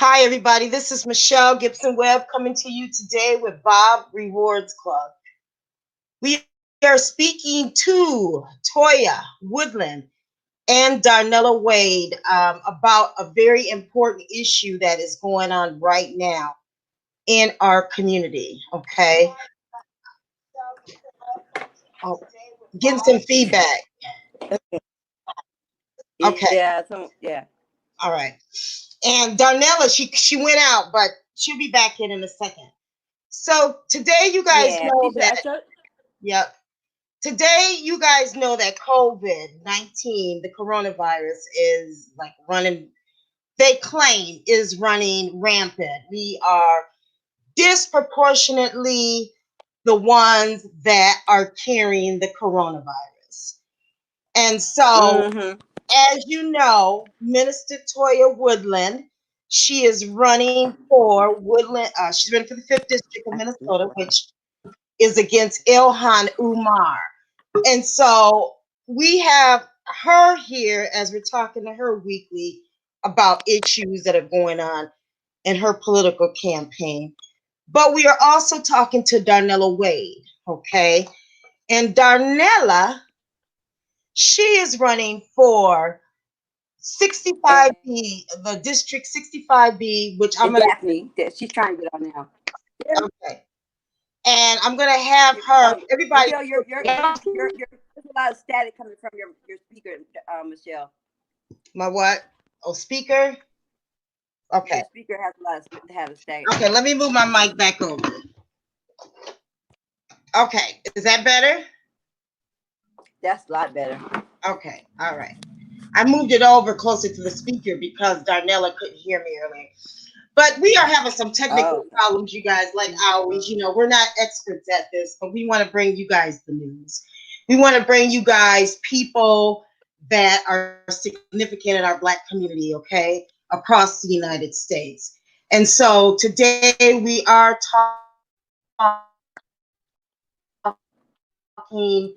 Hi, everybody. This is Michelle Gibson Webb coming to you today with Bob Rewards Club. We are speaking to Toya, Woodland, and Darnella Wade about a very important issue that is going on right now in our community. Okay. Oh, getting some feedback. Okay. Yeah. All right. And Darnella, she went out, but she'll be back in a second. So today, you guys know that. Yep. Today, you guys know that COVID-19, the coronavirus, is like running, they claim is running rampant. We are disproportionately the ones that are carrying the coronavirus. And so, as you know, Minister Toya Woodland, she is running for Woodland. She's running for the 5th District of Minnesota, which is against Ilhan Umar. And so we have her here as we're talking to her weekly about issues that are going on in her political campaign. But we are also talking to Darnella Wade, okay? And Darnella, she is running for 65B, the District 65B, which I'm going to. She's trying to get on now. Okay. And I'm going to have her, everybody. Michelle, there's a lot of static coming from your speaker, Michelle. My what? Oh, speaker? Okay. Your speaker has a lot of static. Okay, let me move my mic back over. Okay, is that better? That's a lot better. Okay, all right. I moved it over closer to the speaker because Darnella couldn't hear me earlier. But we are having some technical problems, you guys, like always. You know, we're not experts at this, but we want to bring you guys the news. We want to bring you guys people that are significant in our Black community, okay, across the United States. And so today we are talking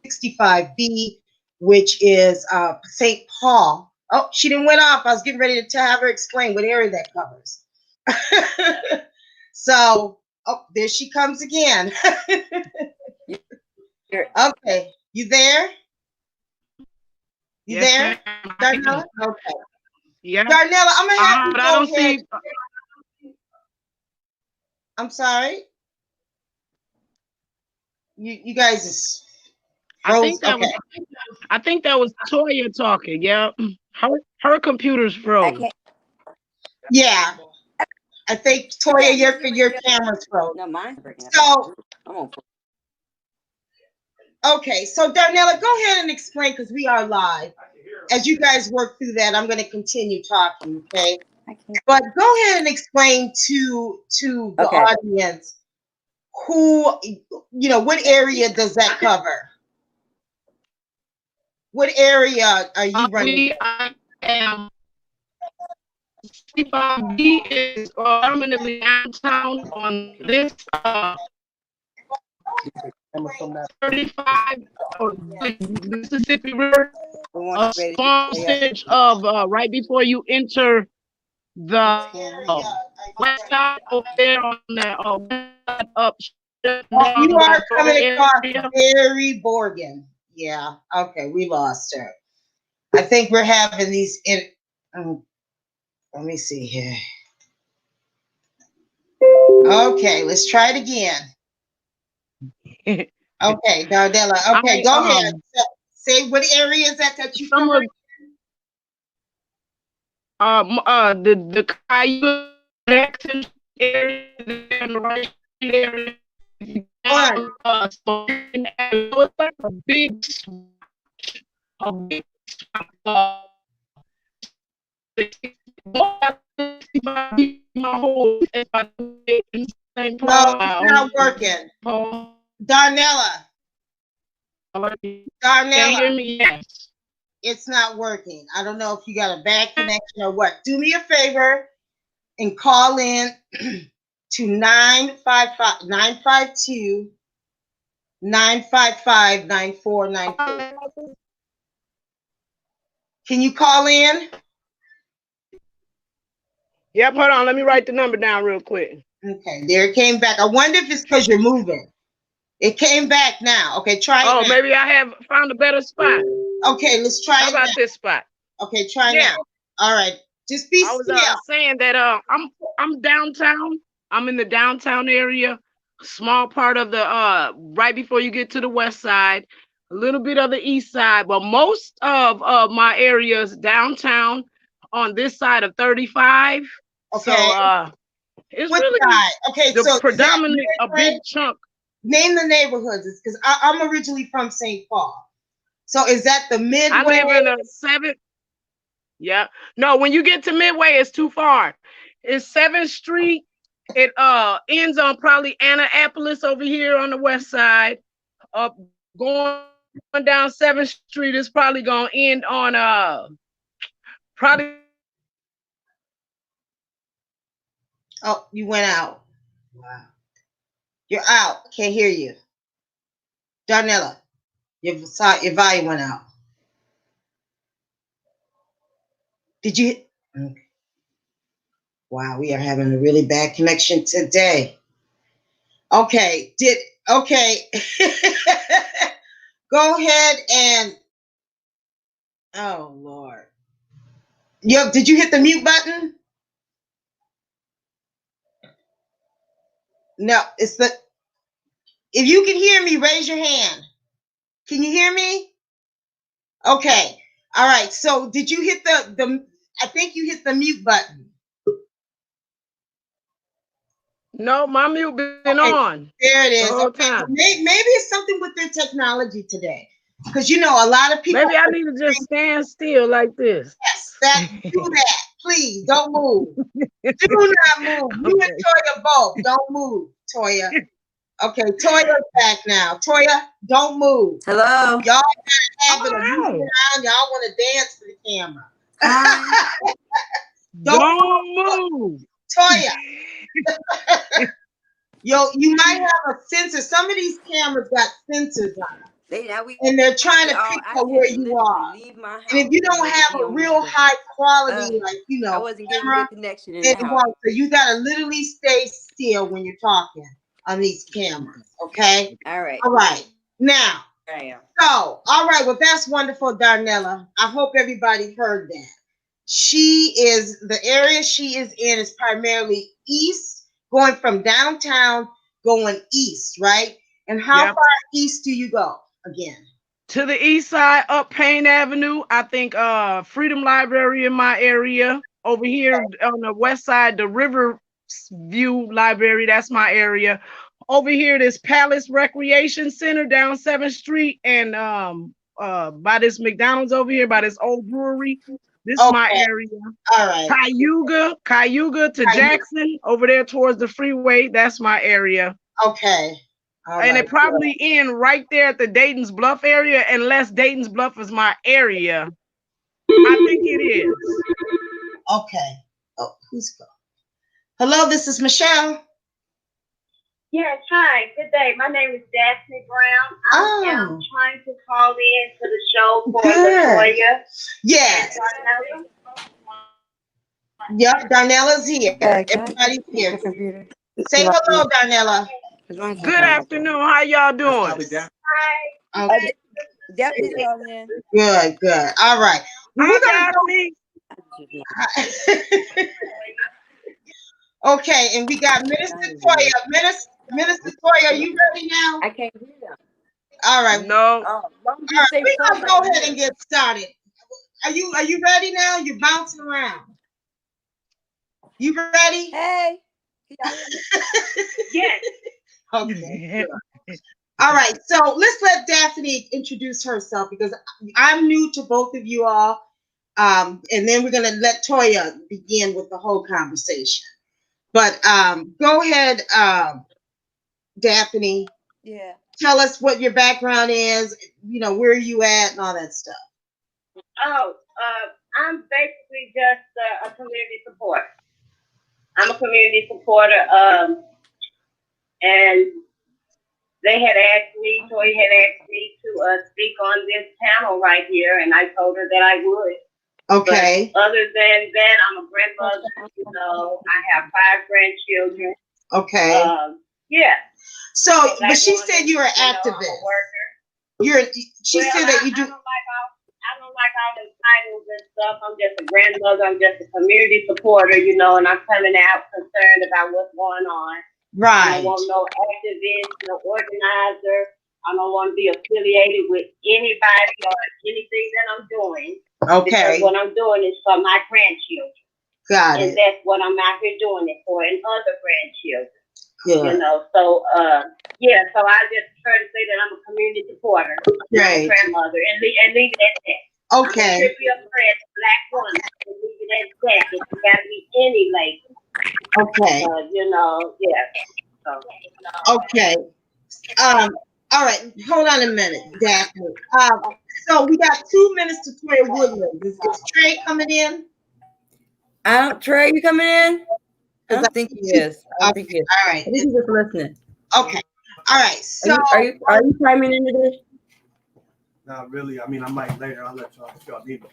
65B, which is St. Paul. Oh, she didn't went off. I was getting ready to have her explain what area that covers. So, oh, there she comes again. Okay, you there? You there, Darnella? Okay. Yeah. Darnella, I'm gonna have you but go I don't ahead. see. I'm sorry. You guys is froze. I think that was Toya talking. Yeah, her computer's froze. Yeah, I think Toya, your camera's froze. No, mine's so. Okay, so Darnella, go ahead and explain because we are live. As you guys work through that, I'm going to continue talking. Okay, but go ahead and explain to the audience who, you know, what area does that cover? What area are you running? I am 65B is permanently downtown on this 35 Mississippi River, a small stretch of right before you enter the west side over there on the west side up. You are coming across Barry Borgen. Yeah. Okay, we lost her. I think we're having these let me see here. Okay, let's try it again. Okay, Darnella. Okay, go ahead. Say what area is that you cover? The Caillou area, the right area. So it's like a big swatch, my whole no, it's not working. Darnella. Can you hear me? Yes. It's not working. I don't know if you got a bad connection or what. Do me a favor and call in to 952 9494. Can you call in? Yep, hold on. Let me write the number down real quick. Okay, there it came back. I wonder if it's because you're moving. It came back now. Okay, try it Oh, now. maybe I have found a better spot. Okay, let's try How it about now. this spot? Okay, try Yeah. now. All right, just be I was still. saying that I'm downtown. I'm in the downtown area, small part of the right before you get to the west side, a little bit of the east side, but most of my areas downtown on this side of 35. Okay. So it's What really side? Okay, the so is that predominant a Midway? big chunk. Name the neighborhoods, because I'm originally from St. Paul. So is that the Midway? I live in the 7th. Yeah. No, when you get to Midway, it's too far. It's 7th Street. It ends on probably Annapolis over here on the west side. Up going down 7th Street is probably gonna end on probably Oh, you went out. Wow. You're out. Can't hear you. Darnella, your volume went out. Did you? Okay. Wow, we are having a really bad connection today. Okay, okay. Go ahead and oh Lord. Did you hit the mute button? No, it's the if you can hear me, raise your hand. Can you hear me? Okay. All right. So did you hit the I think you hit the mute button. no, my mute been Okay, on there it the is. whole Okay, time. maybe it's something with their technology today, because you know a lot of people. Maybe I need to just stand still like this. Yes, do that. Please don't move. Do not move. You and Okay. Toya both. Don't move, Toya. Okay, Toya's back now. Toya, don't move. Hello. Y'all got a habit of moving All right. around. Y'all want to dance for the camera. Hi. Don't move. Toya. Yo, you might have a sensor. Some of these cameras got sensors on them, and they're trying to pick up where you are. And if you don't have a real high quality, like I wasn't getting camera, good connection in then the it house. won't. So you gotta literally stay still when you're talking on these cameras. Okay. All right. All right. Now. I am. So, all right. Well, that's wonderful, Darnella. I hope everybody heard that. The area she is in is primarily east, going from downtown, going east, right? And how far east do you go again? To the east side, up Payne Avenue. I think Freedom Library in my area. Over here on the west side, the River View Library, that's my area. Over here, this Palace Recreation Center down 7th Street, and by this McDonald's over here, by this old brewery. This is my area. All right. Cayuga to Jackson, over there towards the freeway. That's my area. Okay. All and right. it probably end right there at the Dayton's Bluff area, unless Dayton's Bluff is my area. I think it is. Okay. Oh, who's going? Hello, this is Michelle. Yes, hi. Good day. My name is Daphne Brown. I am trying to call in to the show for Toya. Yes. Yep, Darnella's here. Everybody's here. Say hello, Darnella. Good afternoon. How y'all doing? Hi. Okay. Definitely call in. Good. All right. Hi, Daphne. Okay, and we got Minister Toya. Minister Toya, are you ready now? I can't hear them. All right. No. All right, we're gonna go ahead and get started. Are you ready now? You're bouncing around. You ready? Hey. Yes. Okay. All right, so let's let Daphne introduce herself, because I'm new to both of you all. And then we're gonna let Toya begin with the whole conversation. But go ahead, Daphne. Yeah. Tell us what your background is, where are you at and all that stuff. Oh, I'm basically just a community supporter. I'm a community supporter, and Toya had asked me to speak on this panel right here, and I told her that I would. Okay. But other than that, I'm a grandmother. I have 5 grandchildren. Okay. Yeah. So, but she said you're an activist. I'm a worker. She said that you do. I don't like all the titles and stuff. I'm just a grandmother. I'm just a community supporter, and I'm coming out concerned about what's going on. Right. I don't want no activist, no organizer. I don't want to be affiliated with anybody or anything that I'm doing. Okay. Because what I'm doing is for my grandchildren. Got it. And that's what I'm out here doing it for, and other grandchildren. Good. So I just try to say that I'm a community supporter, right. grandmother, and leave it at that. Okay. I'm a oppressed black woman, and leave it at that. If you got to be any label. Okay. Yeah. Okay. All right. Hold on a minute, Daphne. So we got 2 minutes to Toya Woodland. Is Trey coming in? Trey, you coming in? I don't think he is. All right. He's just listening. Okay. All right. So are you chiming into this? Not really. I mean, I might later. I'll let y'all need it.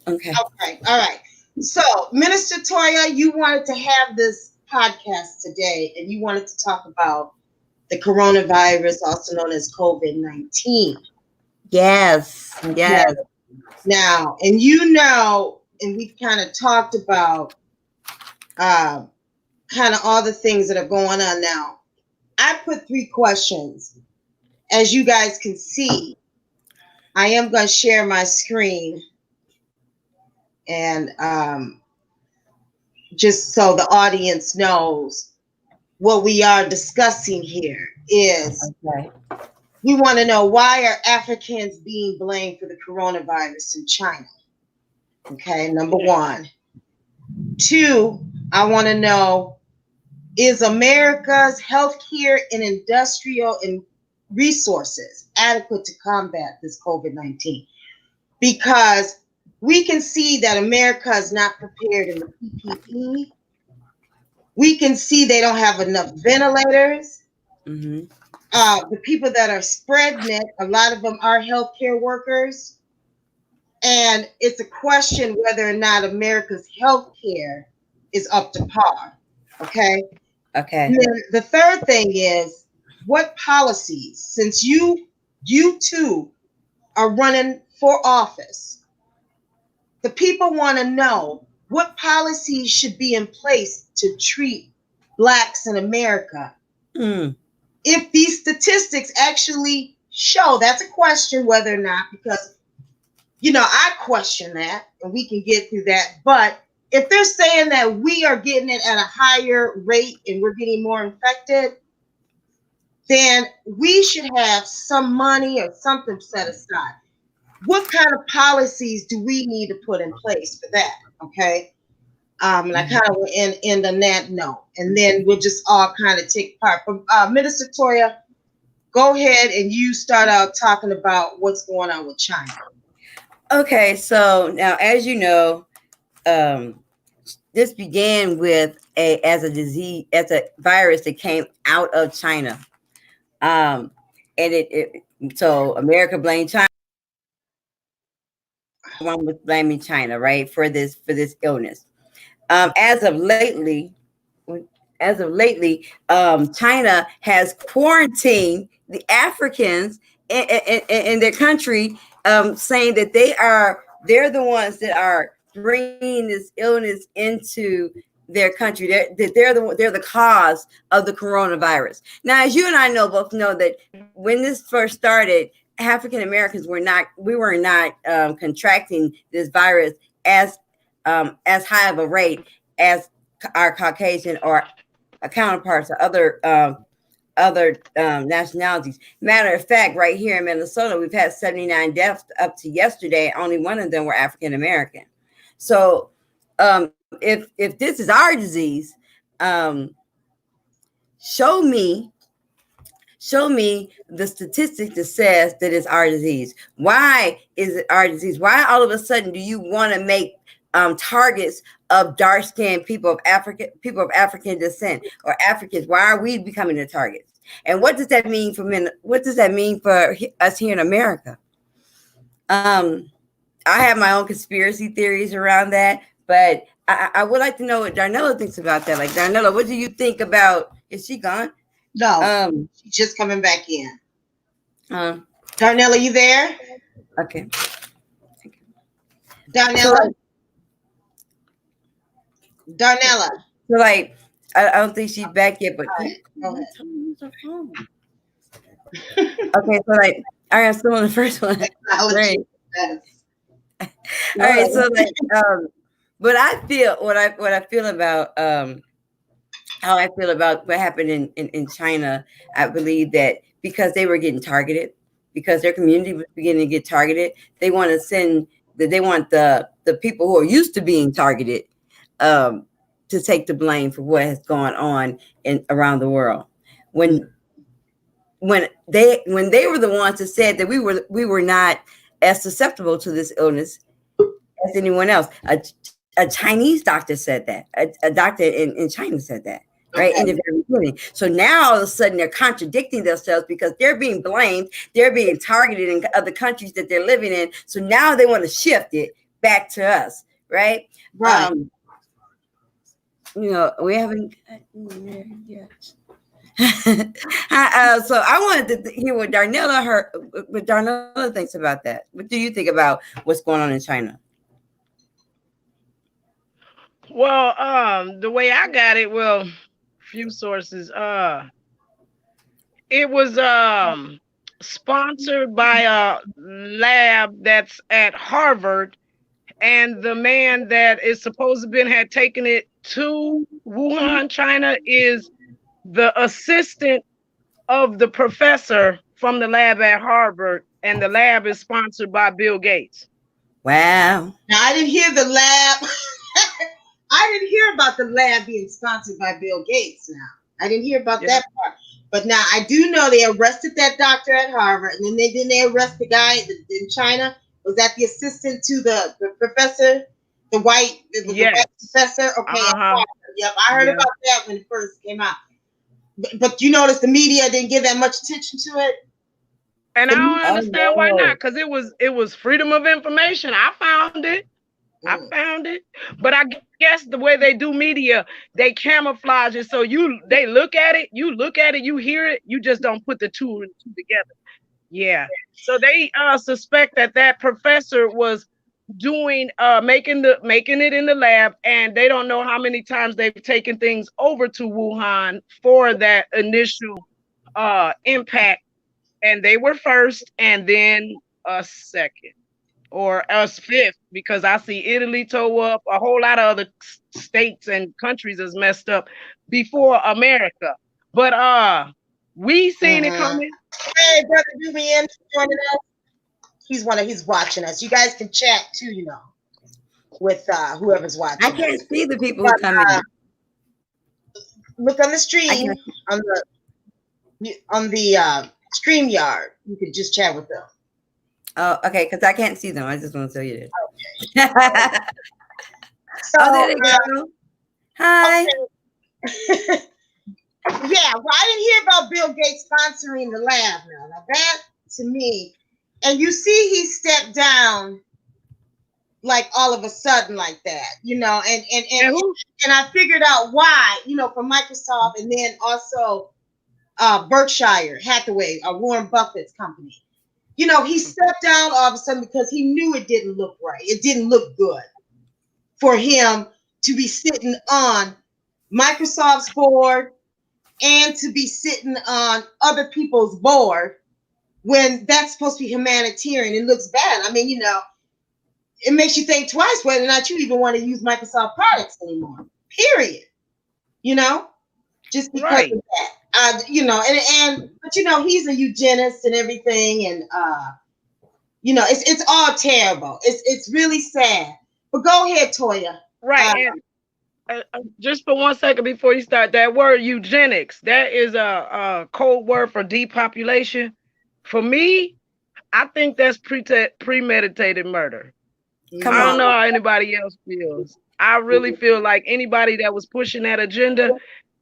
Okay. Okay. All right. So, Minister Toya, you wanted to have this podcast today, and you wanted to talk about the coronavirus, also known as COVID-19. Yes. Yes. Now, and and we've kind of talked about kind of all the things that are going on now. I put 3 questions. As you guys can see, I am going to share my screen, and just so the audience knows what we are discussing here is we want to know, why are Africans being blamed for the coronavirus in China? Okay, number 1. 2, I want to know, is America's healthcare and industrial and resources adequate to combat this COVID-19? Because we can see that America is not prepared in the PPE. We can see they don't have enough ventilators. Mm-hmm. The people that are spreading it, a lot of them are healthcare workers. And it's a question whether or not America's healthcare is up to par. Okay. Okay. And then the third thing is, what policies, since you two are running for office, the people want to know what policies should be in place to treat Blacks in America. If these statistics actually show, that's a question whether or not, because, I question that, and we can get through that. But if they're saying that we are getting it at a higher rate and we're getting more infected, then we should have some money or something set aside. What kind of policies do we need to put in place for that? Okay. And I kind of will end on that note, and then we'll just all kind of take part. But Minister Toya, go ahead and you start out talking about what's going on with China. Okay, so now, as you know, this began with as a virus that came out of China, and so America blamed China. One was blaming China, right, for this illness. As of lately, China has quarantined the Africans in their country, saying that they're the ones that are bringing this illness into their country. They're the cause of the coronavirus. Now, as you and I both know that when this first started, African Americans were not contracting this virus as high of a rate as our Caucasian or counterparts or other nationalities. Matter of fact, right here in Minnesota, we've had 79 deaths up to yesterday. Only one of them were African American. So if this is our disease, show me the statistics that says that it's our disease. Why is it our disease? Why all of a sudden do you want to make targets of dark-skinned people of African descent or Africans? Why are we becoming the targets? And what does that mean for men? What does that mean for us here in America? I have my own conspiracy theories around that, but I would like to know what Darnella thinks about that. Like, Darnella, what do you think about? Is she gone? No, she's just coming back in. Darnella, you there? Okay. Darnella. Darnella. So, like, I don't think she's back yet, but Right. okay, so like, all right, I'm still on the first one. Right. All right, so like, what I feel about how I feel about what happened in China, I believe that because they were getting targeted, because their community was beginning to get targeted, they want the people who are used to being targeted to take the blame for what has gone on around the world. When they were the ones that said that we were not as susceptible to this illness as anyone else. A Chinese doctor said that. A doctor in China said that, right? In the very beginning. So now all of a sudden they're contradicting themselves because they're being blamed, they're being targeted in other countries that they're living in. So now they want to shift it back to us, right? Right. We haven't yet. So I wanted to hear what Darnella thinks about that. What do you think about what's going on in China? Well, the way I got it, few sources. It was sponsored by a lab that's at Harvard, and the man that is supposed to had taken it to Wuhan, China, is the assistant of the professor from the lab at Harvard, and the lab is sponsored by Bill Gates. Wow. Now, I didn't hear the lab. I didn't hear about the lab being sponsored by Bill Gates now. I didn't hear about that part. But now I do know they arrested that doctor at Harvard, and then they arrest the guy in China. Was that the assistant to the professor, the white professor? Okay, yep, I heard about that when it first came out. But you notice the media didn't give that much attention to it. And I don't understand why not, because it was freedom of information. I found it. But I guess the way they do media, they camouflage it. So they look at it, you hear it, you just don't put the two and two together. Yeah. So they suspect that professor was doing making it in the lab, and they don't know how many times they've taken things over to Wuhan for that initial impact. And they were first, and then a second, or us fifth, because I see Italy toe up, a whole lot of other states and countries is messed up before America. But we seen it coming. Hey, brother Julian, joining us. He's watching us. You guys can chat too, with whoever's watching. I can't see the people who come in. Look on the stream on the StreamYard. You can just chat with them. Oh, okay, because I can't see them. I just want to tell you this. Okay. There they go. Hi. Okay. Yeah, well, I didn't hear about Bill Gates sponsoring the lab now that to me, and you see he stepped down like all of a sudden like that, and I figured out why, from Microsoft, and then also Berkshire Hathaway, Warren Buffett's company. He stepped down all of a sudden because he knew it didn't look right. It didn't look good for him to be sitting on Microsoft's board and to be sitting on other people's board when that's supposed to be humanitarian. It looks bad. I mean, it makes you think twice whether or not you even want to use Microsoft products anymore. Period. Just because of that. But he's a eugenist and everything, and it's all terrible. It's really sad. But go ahead, Toya. Right. Just for 1 second before you start, that word eugenics, that is a code word for depopulation. For me, I think that's premeditated murder. I don't know how anybody else feels. I really feel like anybody that was pushing that agenda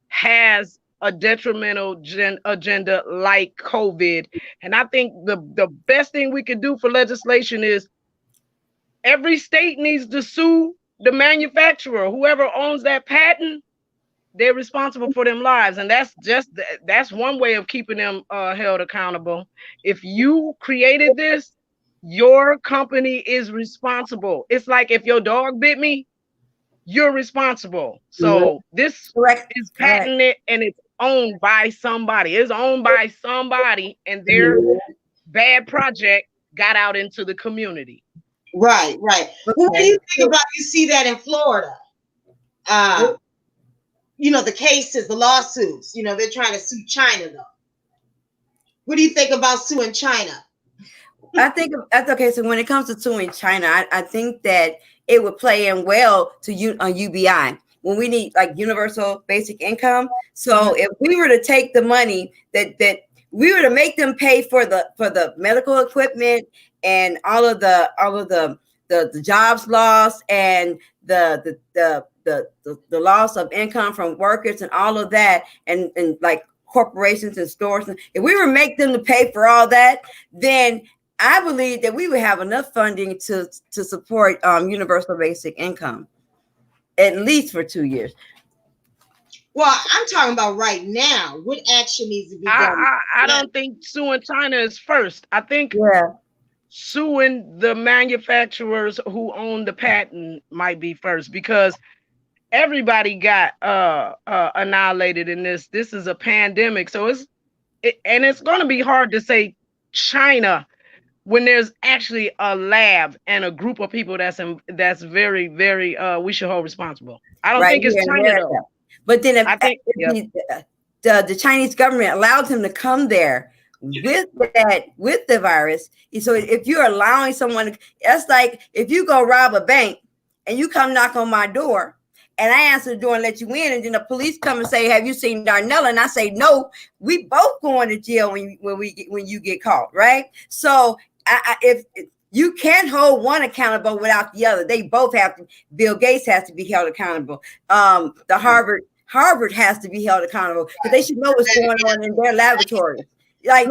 has a detrimental agenda like COVID. And I think the best thing we can do for legislation is every state needs to sue the manufacturer. Whoever owns that patent, they're responsible for them lives. And that's one way of keeping them held accountable. If you created this, your company is responsible. It's like if your dog bit me, you're responsible. So this is patented and it's owned by somebody. It's owned by somebody, and their bad project got out into the community. Right. Well, what do you think about, you see that in Florida? The cases, the lawsuits, they're trying to sue China though. What do you think about suing China? I think that's okay. So when it comes to suing China, I think that it would play in well to UBI when we need like universal basic income. So if we were to take the money that we were to make them pay for the medical equipment and all of the jobs lost and the loss of income from workers and all of that, and like corporations and stores, if we were to make them to pay for all that, then I believe that we would have enough funding to support universal basic income, at least for 2 years. Well, I'm talking about right now. What action needs to be done? I don't think suing China is first. I think suing the manufacturers who own the patent might be first, because everybody got annihilated in this. This is a pandemic, so it's going to be hard to say China when there's actually a lab and a group of people that's very, very we should hold responsible. I don't think it's China though. But then if the Chinese government allowed him to come there with the virus, so if you're allowing someone, that's like if you go rob a bank and you come knock on my door and I answer the door and let you in, and then the police come and say, "Have you seen Darnella?" And I say, "No." We both going to jail when you get caught, right? So if you can't hold one accountable without the other, they both have to. Bill Gates has to be held accountable. The Harvard has to be held accountable because they should know what's going on in their laboratories. Like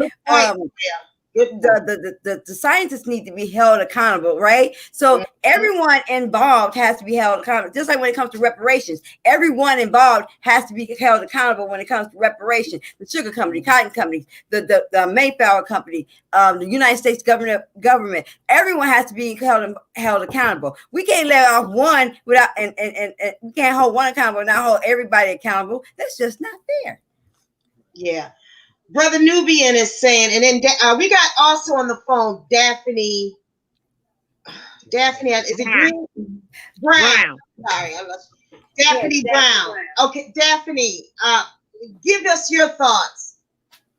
the scientists need to be held accountable, right? So everyone involved has to be held accountable. Just like when it comes to reparations, everyone involved has to be held accountable when it comes to reparations. The sugar company, cotton companies, the Mayflower company, the United States government, everyone has to be held accountable. We can't let off one without and we can't hold one accountable and not hold everybody accountable. That's just not fair. Yeah. Brother Nubian is saying, and then we got also on the phone Daphne, is it Green? Brown. Sorry, Daphne Brown. Okay, Daphne, give us your thoughts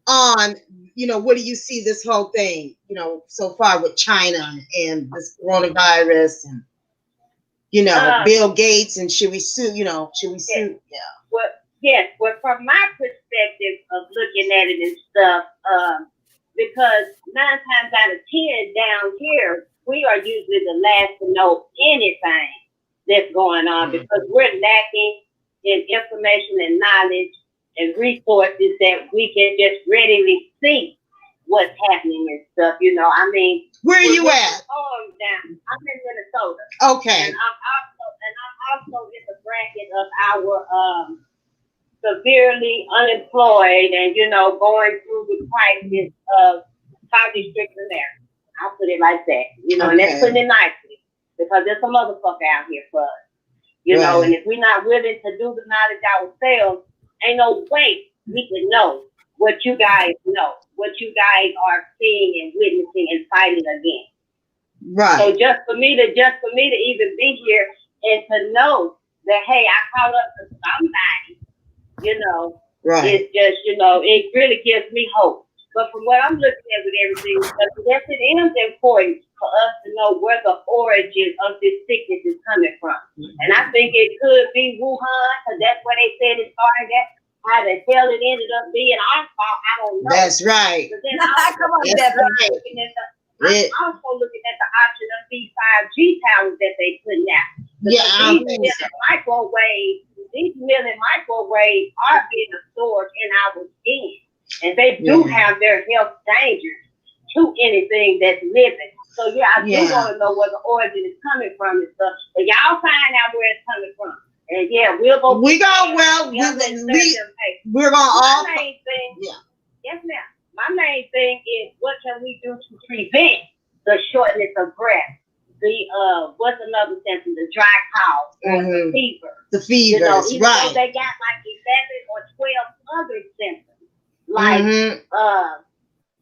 on, what do you see this whole thing, so far with China and this coronavirus and, Bill Gates, and should we sue? Yeah. Well, from my perspective of looking at it and stuff, because 9 times out of 10 down here, we are usually the last to know anything that's going on because we're lacking in information and knowledge and resources that we can just readily see what's happening and stuff. I mean, where are you at? I'm in Minnesota. Okay. And I'm also in the bracket of our severely unemployed and, going through the crisis of poverty stricken America. I'll put it like that, and that's putting it nicely because there's some motherfucker out here for us, and if we're not willing to do the knowledge ourselves, ain't no way we can know what you guys know, what you guys are seeing and witnessing and fighting against. Right. So just for me to even be here and to know that, hey, I caught up to somebody, right. It's just, it really gives me hope. But from what I'm looking at with everything, yes, it is important for us to know where the origin of this sickness is coming from. And I think it could be Wuhan, because that's where they said it started at. How the hell it ended up being our fault, I don't know. That's right. But then I'm also looking at the option of these 5G towers that they put out. These million microwaves are being absorbed in our skin, and they do have their health dangers to anything that's living. So yeah, I do want to know where the origin is coming from and stuff. But y'all find out where it's coming from. And yeah, we'll go. We're gonna all. My main thing. Yeah. Yes, ma'am. My main thing is what can we do to prevent the shortness of breath? The what's another symptom? The dry cough or the fever. The fever, even though they got like 11 or 12 other symptoms, like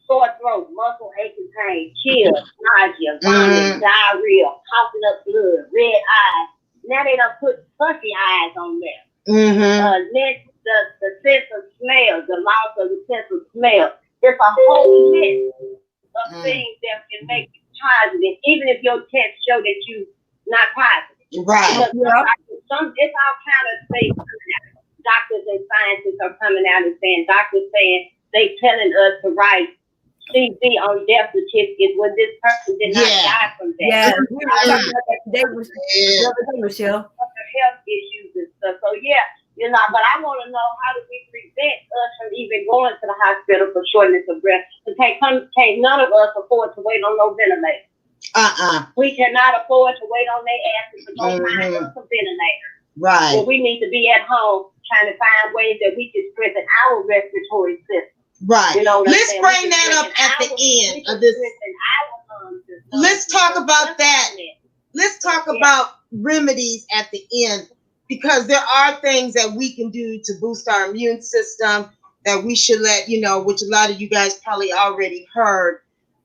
sore throat, muscle aching pain, chills, nausea, vomiting, diarrhea, coughing up blood, red eyes. Now they done put puffy eyes on there. Next, the sense of smell, the loss of the sense of smell. There's a whole list of things that can make you positive, even if your tests show that you're not positive. Right. It's all kind of things coming out. Doctors and scientists are coming out and saying, doctors saying they telling us to write CV on death certificates when this person did not die from that. Yeah, Michelle. Health issues and stuff. So but I want to know, how do we prevent us from even going to the hospital for shortness of breath? Can't none of us afford to wait on no ventilator. We cannot afford to wait on their asses to go find us a ventilator. Right. But we need to be at home trying to find ways that we can strengthen our respiratory system. Right. Let's bring that up at the end of this. Let's talk about that. Let's talk about remedies at the end, because there are things that we can do to boost our immune system that we should let you know, which a lot of you guys probably already heard.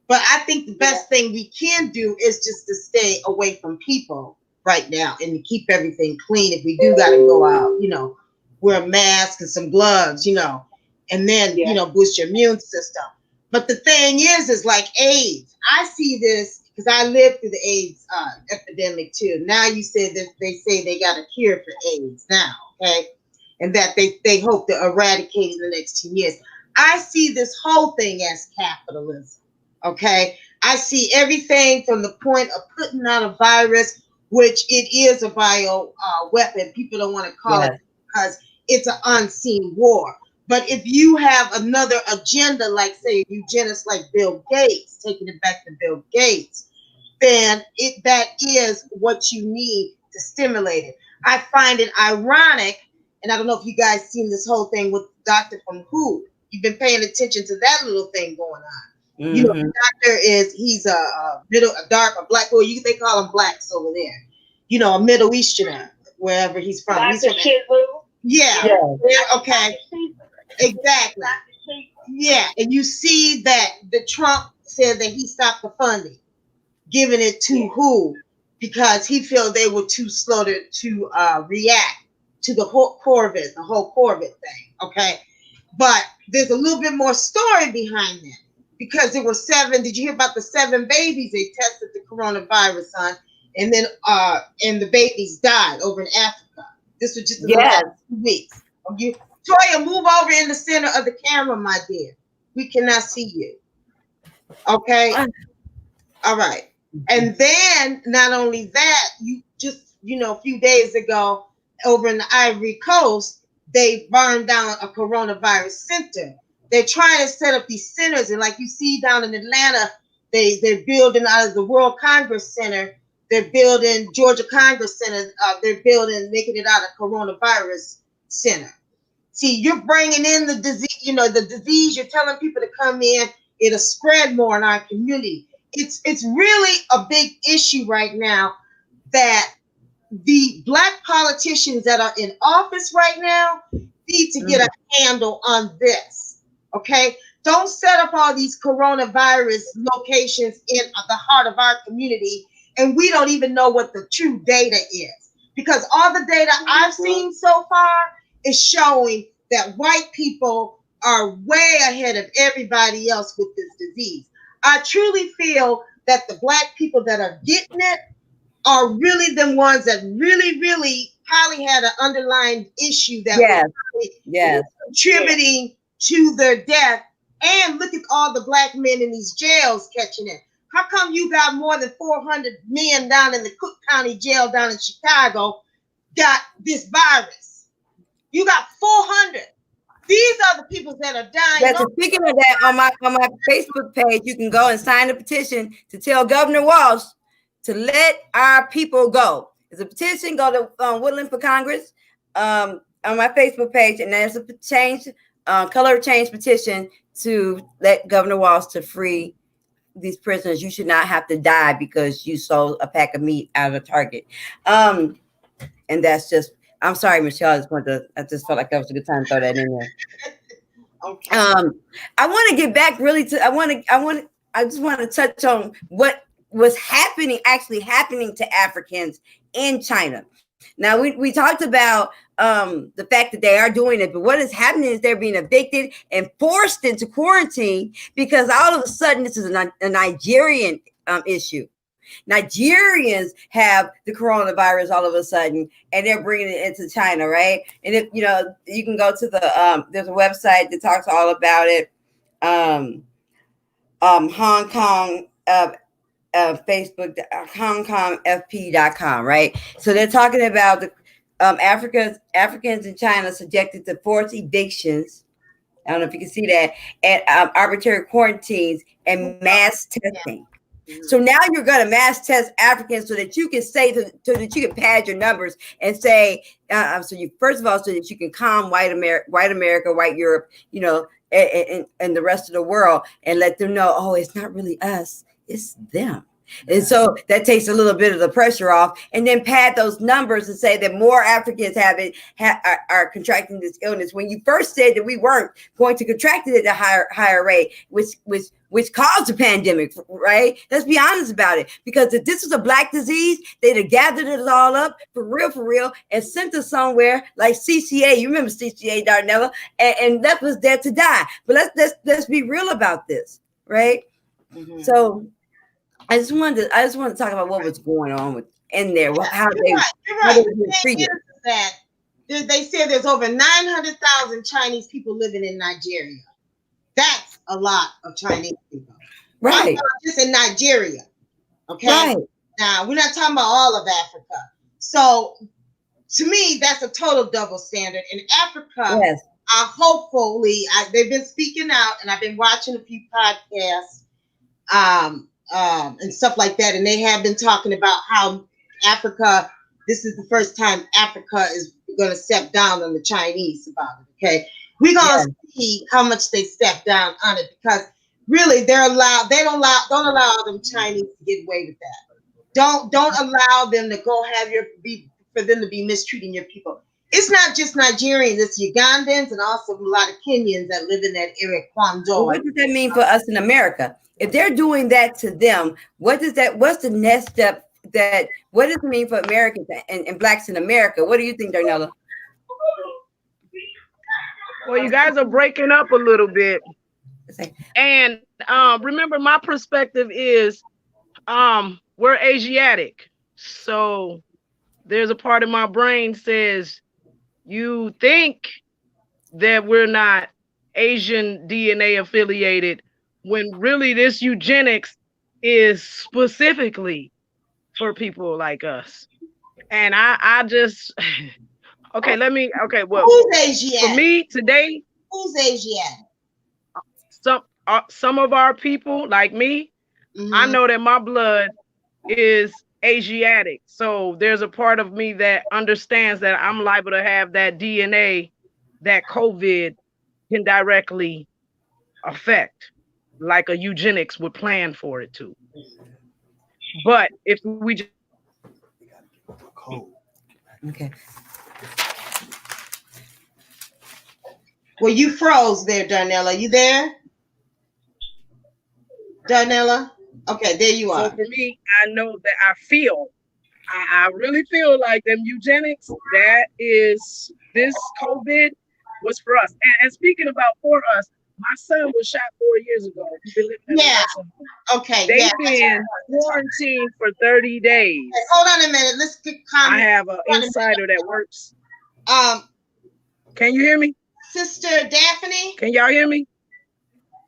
But I think the best thing we can do is just to stay away from people right now and to keep everything clean. If we do got to go out, wear a mask and some gloves, and then, boost your immune system. But the thing is like AIDS. I see this because I lived through the AIDS epidemic too. Now you said that they say they got a cure for AIDS now, okay? And that they hope to eradicate in the next 10 years. I see this whole thing as capitalism, okay? I see everything from the point of putting out a virus, which it is a bio weapon. People don't want to call it because it's an unseen war. But if you have another agenda, like say a eugenist like Bill Gates, taking it back to Bill Gates, then that is what you need to stimulate it. I find it ironic, and I don't know if you guys seen this whole thing with the doctor from WHO. You've been paying attention to that little thing going on. The doctor he's a black boy. They call him blacks over there. A Middle Easterner, wherever he's from. Dr. Yeah. Okay. Exactly. Yeah, and you see that the Trump said that he stopped the funding, giving it to WHO, because he felt they were too slow to react to the whole COVID thing. Okay, but there's a little bit more story behind that, because there were 7. Did you hear about the 7 babies they tested the coronavirus on, and then and the babies died over in Africa? This was just the last 2 weeks. Toya, move over in the center of the camera, my dear. We cannot see you. Okay? All right. And then, not only that, you just, a few days ago, over in the Ivory Coast, they burned down a coronavirus center. They're trying to set up these centers, and like you see down in Atlanta, they're building out of the World Congress Center. They're building Georgia Congress Center. They're making it out of coronavirus center. See, you're bringing in the disease, the disease, you're telling people to come in, it'll spread more in our community. It's really a big issue right now that the Black politicians that are in office right now need to get a handle on this, okay? Don't set up all these coronavirus locations in the heart of our community, and we don't even know what the true data is. Because all the data I've seen so far is showing that white people are way ahead of everybody else with this disease. I truly feel that the Black people that are getting it are really the ones that really, really probably had an underlying issue that was contributing to their death. And look at all the Black men in these jails catching it. How come you got more than 400 men down in the Cook County jail down in Chicago got this virus? You got 400. These are the people that are dying. Yes, so speaking of that, on my Facebook page, you can go and sign a petition to tell Governor Walsh to let our people go. There's a petition. Go to Woodland for Congress on my Facebook page, and there's a color change petition to let Governor Walsh to free these prisoners. You should not have to die because you sold a pack of meat out of a Target. And that's just. I'm sorry, Michelle. I just felt like that was a good time to throw that in there. Okay. I want to get back really to. I just want to touch on what was actually happening to Africans in China. Now we talked about the fact that they are doing it, but what is happening is they're being evicted and forced into quarantine because all of a sudden this is a Nigerian issue. Nigerians have the coronavirus all of a sudden, and they're bringing it into China, right? And if you can go to the there's a website that talks all about it. Hong Kong Facebook, HongKongFP.com, right? So they're talking about the Africans in China subjected to forced evictions. I don't know if you can see that, and arbitrary quarantines and mass testing. So now you're going to mass test Africans so that you can say so that you can pad your numbers and say so that you can calm white America, white Europe, and the rest of the world, and let them know, oh, it's not really us, it's them. And so that takes a little bit of the pressure off, and then pad those numbers and say that more Africans are contracting this illness. When you first said that we weren't going to contract it at a higher rate, which caused the pandemic, right? Let's be honest about it. Because if this was a black disease, they'd have gathered it all up for real, and sent us somewhere like CCA. You remember CCA, Darnella, and left us there to die. But let's be real about this, right? Mm-hmm. So I just wanted to talk about what was going on in there, how they were treated. That they said there's over 900,000 Chinese people living in Nigeria. That's a lot of Chinese people, right? Just in Nigeria, okay. Right. Now we're not talking about all of Africa. So to me, that's a total double standard. In Africa, yes, hopefully they've been speaking out, and I've been watching a few podcasts. And stuff like that. And they have been talking about how Africa, this is the first time Africa is going to step down on the Chinese about it. Okay. We're going to see how much they step down on it, because really they don't allow them Chinese to get away with that. Don't allow them to go for them to be mistreating your people. It's not just Nigerians, it's Ugandans and also a lot of Kenyans that live in that area, Kwando. Well, what does that mean for us in America? If they're doing that to them, what's the next step? What does it mean for Americans and blacks in America? What do you think, Darnella? Well, you guys are breaking up a little bit. And remember, my perspective is we're Asiatic. So there's a part of my brain says, you think that we're not Asian DNA affiliated, when really this eugenics is specifically for people like us. And I just, well, who's Asiatic? For me today, who's Asiatic? Some of our people like me, mm-hmm. I know that my blood is Asiatic. So there's a part of me that understands that I'm liable to have that DNA that COVID can directly affect, like a eugenics would plan for it to. But if we just okay. Well, you froze there, Darnella. You there? Darnella? Okay, there you are. So for me, I know that I really feel like them eugenics, that is, this COVID was for us. And speaking about for us, my son was shot 4 years ago. Okay. They've been quarantined for 30 days. Okay, hold on a minute. Let's get I have an insider that works. Can you hear me? Sister Daphne? Can y'all hear me?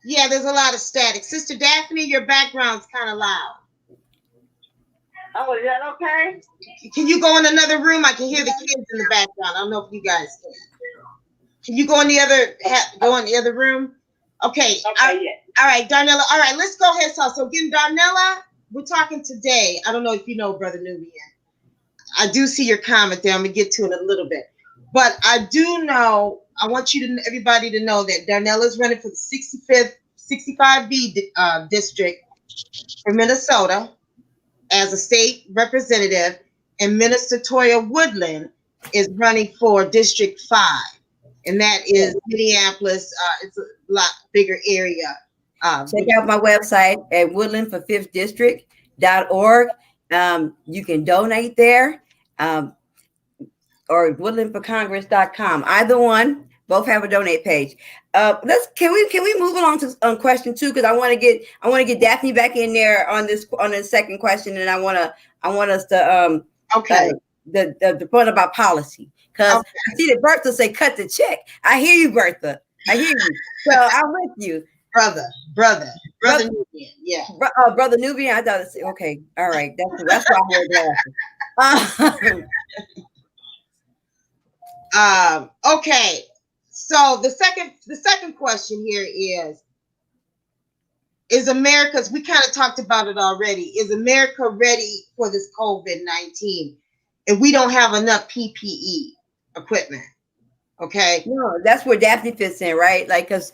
Yeah, there's a lot of static. Sister Daphne, your background's kind of loud. Oh, is that okay? Can you go in another room? I can hear the kids in the background. I don't know if you guys can. Can you go in the other go in the other room? Okay. Okay. All right, Darnella. All right, let's go ahead. So again, Darnella, we're talking today. I don't know if you know Brother Nubian. I do see your comment there. I'm gonna get to it in a little bit, but I do know. I want everybody to know that Darnella is running for the 65B district for Minnesota as a state representative, and Minister Toya Woodland is running for District 5, and that is Minneapolis. It's a lot bigger area. Check out my website at woodlandfor5thdistrict.org. You can donate there, or woodlandforcongress.com. Either one. Both have a donate page. Can we move along to question 2, because I want to get Daphne back in there on the second question, and I want us to the point about policy, because I see that Bertha say cut the check. I hear you, Bertha. I hear you. So I'm with you, brother Nubian. Yeah, brother Nubian. I thought it's okay. All right, that's why I heard that. Okay. So the second question here is America's, we kind of talked about it already. Is America ready for this COVID-19 if we don't have enough PPE equipment? Okay. No, that's where Daphne fits in, right? Like, because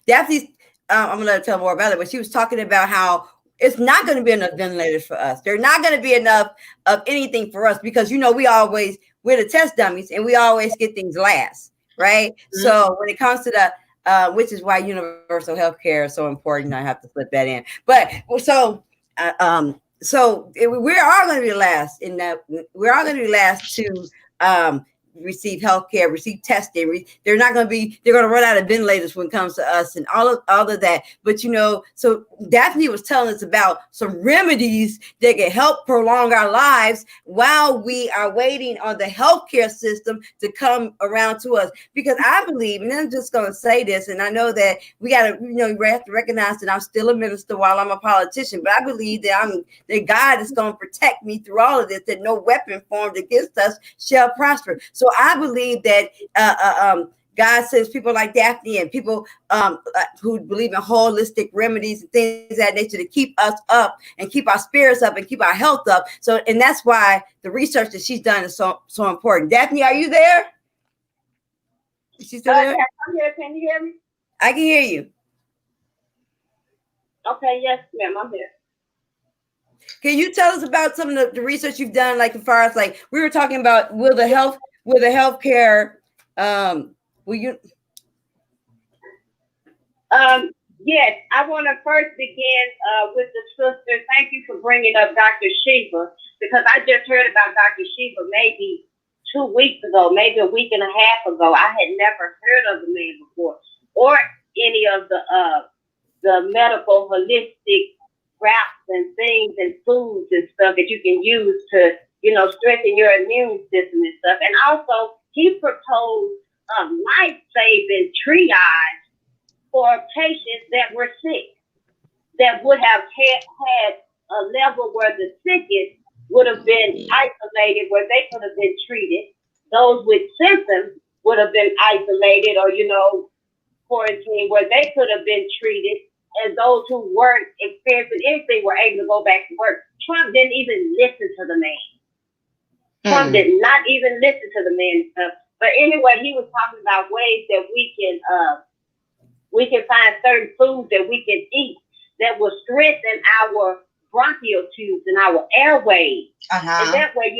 Daphne's, I'm gonna let her tell more about it, but she was talking about how it's not going to be enough ventilators for us. There's not going to be enough of anything for us, because, we're the test dummies and we always get things last. Right. Mm-hmm. So when it comes to the, which is why universal health care is so important. I have to slip that in. But so we are going to be the last to receive health care, receive testing. They're going to run out of ventilators when it comes to us and all of that. But, so Daphne was telling us about some remedies that can help prolong our lives while we are waiting on the healthcare system to come around to us. Because I believe, and I'm just going to say this, and I know that we got to, we have to recognize that I'm still a minister while I'm a politician, but I believe that God is going to protect me through all of this, that no weapon formed against us shall prosper. So I believe that God says people like Daphne and people who believe in holistic remedies and things of that nature to keep us up and keep our spirits up and keep our health up. So, and that's why the research that she's done is so important. Daphne, are you there? Is she still there? I'm here. Can you hear me? I can hear you. Okay. Yes, ma'am. I'm here. Can you tell us about some of the research you've done, like as far as like we were talking about, will the healthcare will you? Yes, I want to first begin with the sister. Thank you for bringing up Dr. Sheba, because I just heard about Dr. Sheba maybe 2 weeks ago, maybe a week and a half ago. I had never heard of the man before, or any of the medical holistic wraps and things and foods and stuff that you can use to, strengthen your immune system and stuff. And also, he proposed life-saving triage for patients that were sick, that would have had a level where the sickest would have been isolated, where they could have been treated. Those with symptoms would have been isolated or, quarantined, where they could have been treated. And those who weren't experiencing anything were able to go back to work. Trump didn't even listen to the man. Trump did not even listen to the man. But anyway, he was talking about ways that we can find certain foods that we can eat that will strengthen our bronchial tubes and our airways. And that way,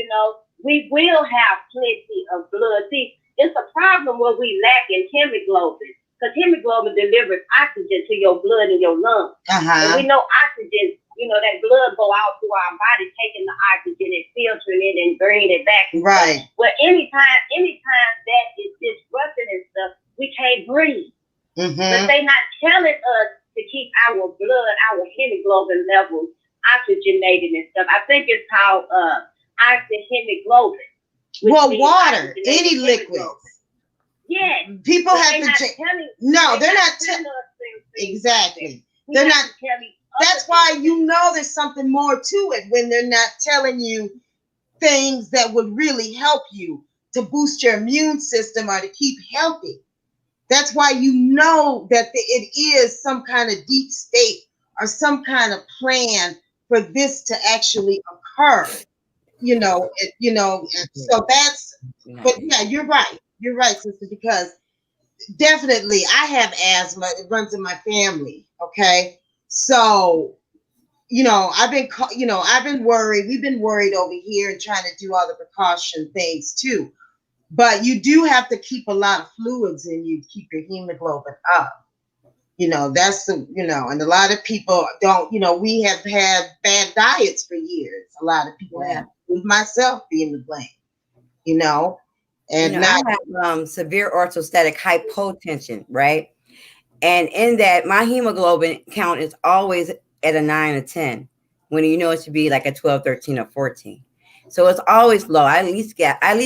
we will have plenty of blood. See, it's a problem where we lack in hemoglobin, because hemoglobin delivers oxygen to your blood and your lungs. And we know oxygen, that blood go out through our body, taking the oxygen and filtering it and bringing it back. Right. Well, anytime that is disrupted and stuff, we can't breathe. But they're not telling us to keep our blood, our hemoglobin levels oxygenated and stuff. I think it's called oxyhemoglobin. Well, water, any liquids. Yeah. People have to take. No, they're not telling us exactly. They're not. That's why there's something more to it when they're not telling you things that would really help you to boost your immune system or to keep healthy. That's why you know that it is some kind of deep state or some kind of plan for this to actually occur. So that's, but yeah, you're right. You're right, sister, because definitely I have asthma. It runs in my family. Okay. So, I've been worried. We've been worried over here and trying to do all the precaution things too. But you do have to keep a lot of fluids in you to keep your hemoglobin up. And a lot of people don't, we have had bad diets for years. A lot of people have, with myself being the blame, and I have severe orthostatic hypotension, right? And in that, my hemoglobin count is always at a 9 or 10 when it should be like a 12, 13, or 14. So it's always low. I at least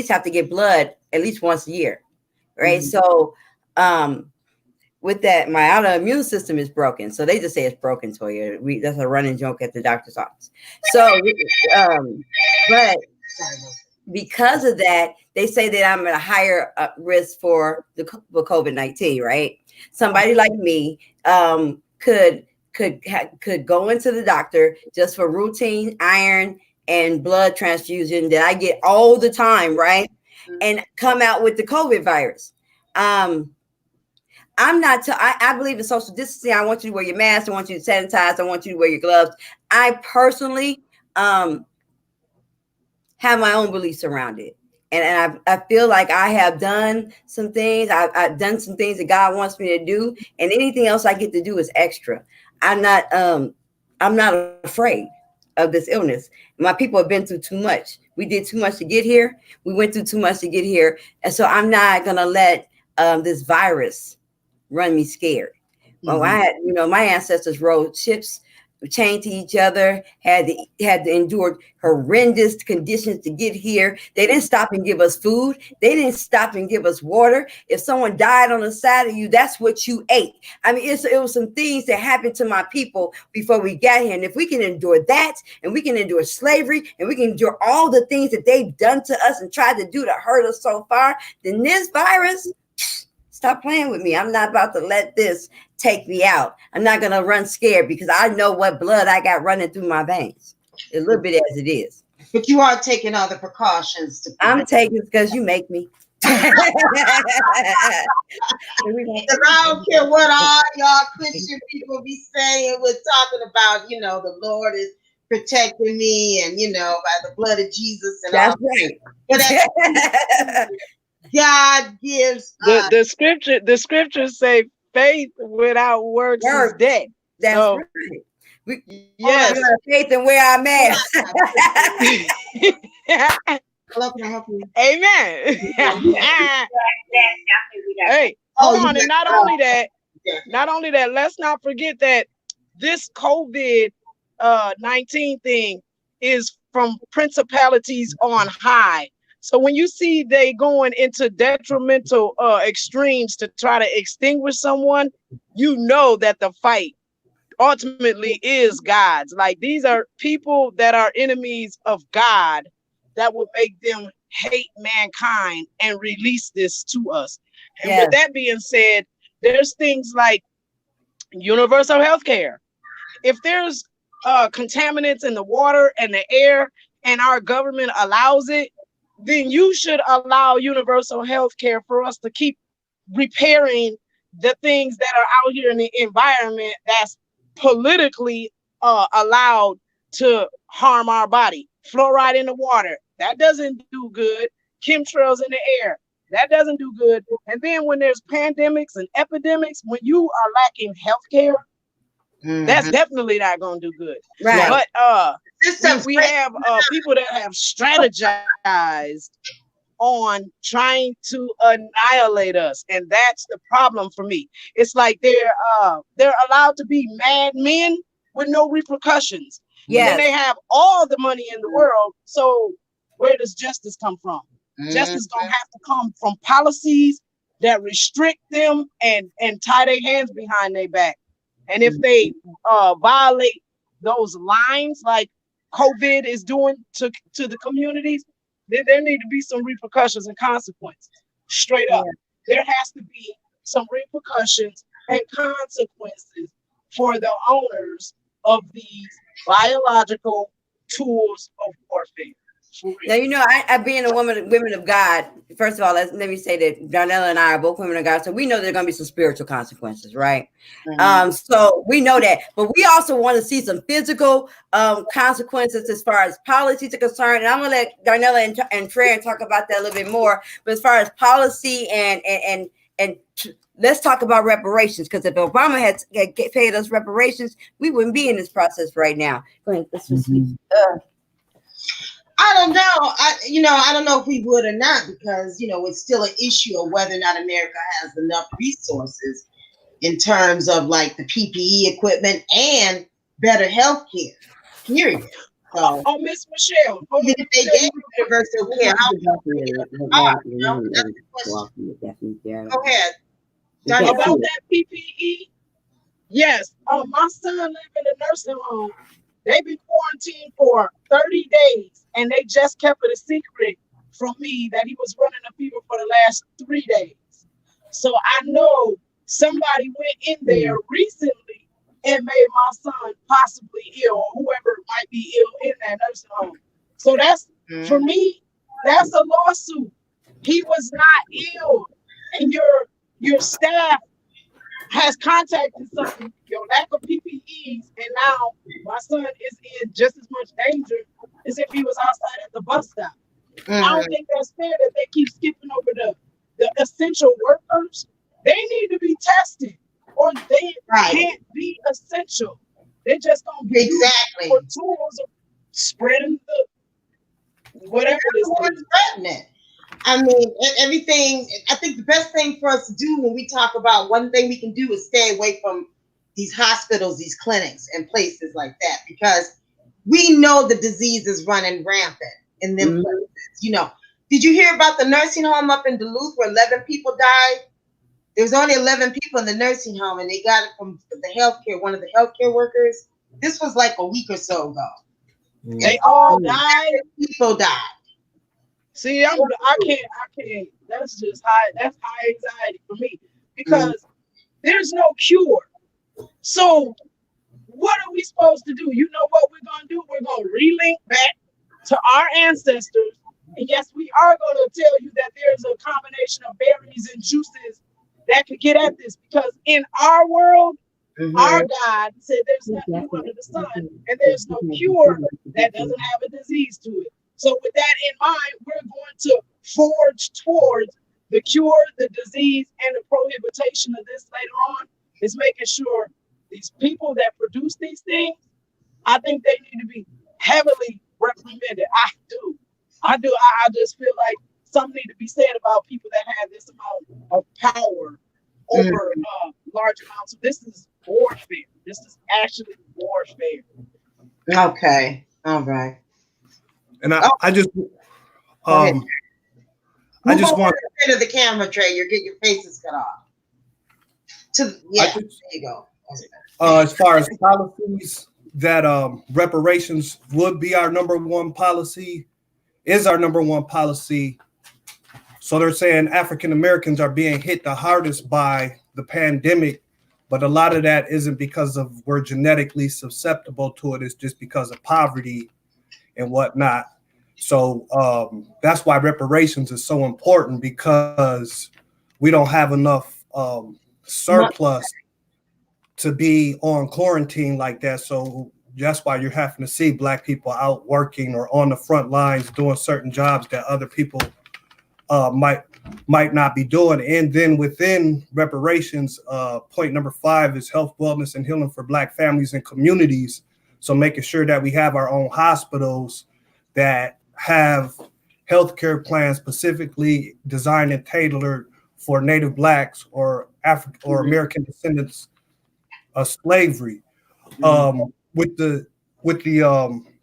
have to get blood at least once a year, right? Mm-hmm. So with that, my autoimmune system is broken. So they just say it's broken, Toya. That's a running joke at the doctor's office. So, but because of that, they say that I'm at a higher risk for the COVID-19, right? Somebody like me could go into the doctor just for routine iron and blood transfusion that I get all the time, right? And come out with the COVID virus. I believe in social distancing. I want you to wear your mask. I want you to sanitize. I want you to wear your gloves. I personally have my own beliefs around it. And I feel like I have done some things. I've done some things that God wants me to do. And anything else I get to do is extra. I'm not afraid of this illness. My people have been through too much. We did too much to get here. We went through too much to get here. And so I'm not going to let this virus run me scared. Well, my ancestors rode ships chained to each other, had to endure horrendous conditions to get here. They didn't stop and give us food. They didn't stop and give us water. If someone died on the side of you, that's what you ate. I mean, it was some things that happened to my people before we got here. And if we can endure that, and we can endure slavery, and we can endure all the things that they've done to us and tried to do to hurt us so far, then this virus, stop playing with me. I'm not about to let this take me out. I'm not going to run scared because I know what blood I got running through my veins. A little bit as it is. But you are taking all the precautions. I'm taking it because you make me. I don't care what all y'all Christian people be saying. We're talking about, the Lord is protecting me and, by the blood of Jesus. And that's all. Right. But God gives the scriptures say faith without works is dead. That's right. Yes, faith and wear our mask. Hello, can I help you? Amen. Hey, hold on, and not only that, let's not forget that this COVID-19 thing is from principalities on high. So when you see they going into detrimental extremes to try to extinguish someone, you know that the fight ultimately is God's. Like, these are people that are enemies of God that will make them hate mankind and release this to us. And with that being said, there's things like universal health care. If there's contaminants in the water and the air and our government allows it, then you should allow universal health care for us to keep repairing the things that are out here in the environment that's politically allowed to harm our body. Fluoride in the water, that doesn't do good. Chemtrails in the air, that doesn't do good. And then when there's pandemics and epidemics, when you are lacking health care, that's definitely not going to do good. Right. But we have people that have strategized on trying to annihilate us, and that's the problem for me. It's like they're allowed to be mad men with no repercussions. Yeah. Then they have all the money in the world. So where does justice come from? Justice gonna have to come from policies that restrict them and tie their hands behind their back. And if they violate those lines like COVID is doing to the communities, then there need to be some repercussions and consequences. Straight up. There has to be some repercussions and consequences for the owners of these biological tools of warfare. Now, you know, I being a women of God, first of all, let me say that Darnella and I are both women of God, so we know there are going to be some spiritual consequences, right? So we know that, but we also want to see some physical consequences as far as policies are concerned. And I'm going to let Darnella and Trey talk about that a little bit more. But as far as policy and let's talk about reparations, because if Obama had paid us reparations, we wouldn't be in this process right now. Go ahead, let's just I don't know. I don't know if we would or not, because it's still an issue of whether or not America has enough resources in terms of like the PPE equipment and better health care. Period. So, Miss Michelle, even if they gave universal care, go ahead. About that PPE, yes. My son lived in a nursing home. They've been quarantined for 30 days, and they just kept it a secret from me that he was running a fever for the last 3 days. So I know somebody went in there recently and made my son possibly ill, or whoever might be ill in that nursing home. So that's, for me, that's a lawsuit. He was not ill, and your staff has contacted something, your lack of PPEs, and now my son is in just as much danger as if he was outside at the bus stop. I don't think that's fair that they keep skipping over the essential workers. They need to be tested, or they can't be essential. They're just going to be used for tools of spreading the whatever it is. I mean, everything. I think the best thing for us to do when we talk about one thing we can do is stay away from these hospitals, these clinics, and places like that, because we know the disease is running rampant in them places. Did you hear about the nursing home up in Duluth where 11 people died? There was only 11 people in the nursing home, and they got it from one of the healthcare workers. This was like a week or so ago. They all died. People died. See, I can't. That's just high. That's high anxiety for me, because there's no cure. So what are we supposed to do? You know what we're gonna do? We're gonna relink back to our ancestors, and yes, we are gonna tell you that there's a combination of berries and juices that could get at this, because in our world, our God said there's nothing new under the sun, and there's no cure that doesn't have a disease to it. So with that in mind, we're going to forge towards the cure, the disease, and the prohibition of this later on. Is making sure these people that produce these things, I think they need to be heavily reprimanded. I do. I just feel like something need to be said about people that have this amount of power over large amounts. So this is warfare. This is actually warfare. Okay. All right. And I just want to the camera, Trey. You're getting your faces cut off. There you go. As far as policies, that reparations would be our number one policy, is our number one policy. So they're saying African Americans are being hit the hardest by the pandemic, but a lot of that isn't because of we're genetically susceptible to it. It's just because of poverty and whatnot. So that's why reparations is so important, because we don't have enough surplus to be on quarantine like that. So that's why you're having to see Black people out working or on the front lines doing certain jobs that other people might not be doing. And then within reparations, point number 5 is health, wellness, and healing for Black families and communities. So making sure that we have our own hospitals that have healthcare plans specifically designed and tailored for Native Blacks or African or American descendants of slavery. With the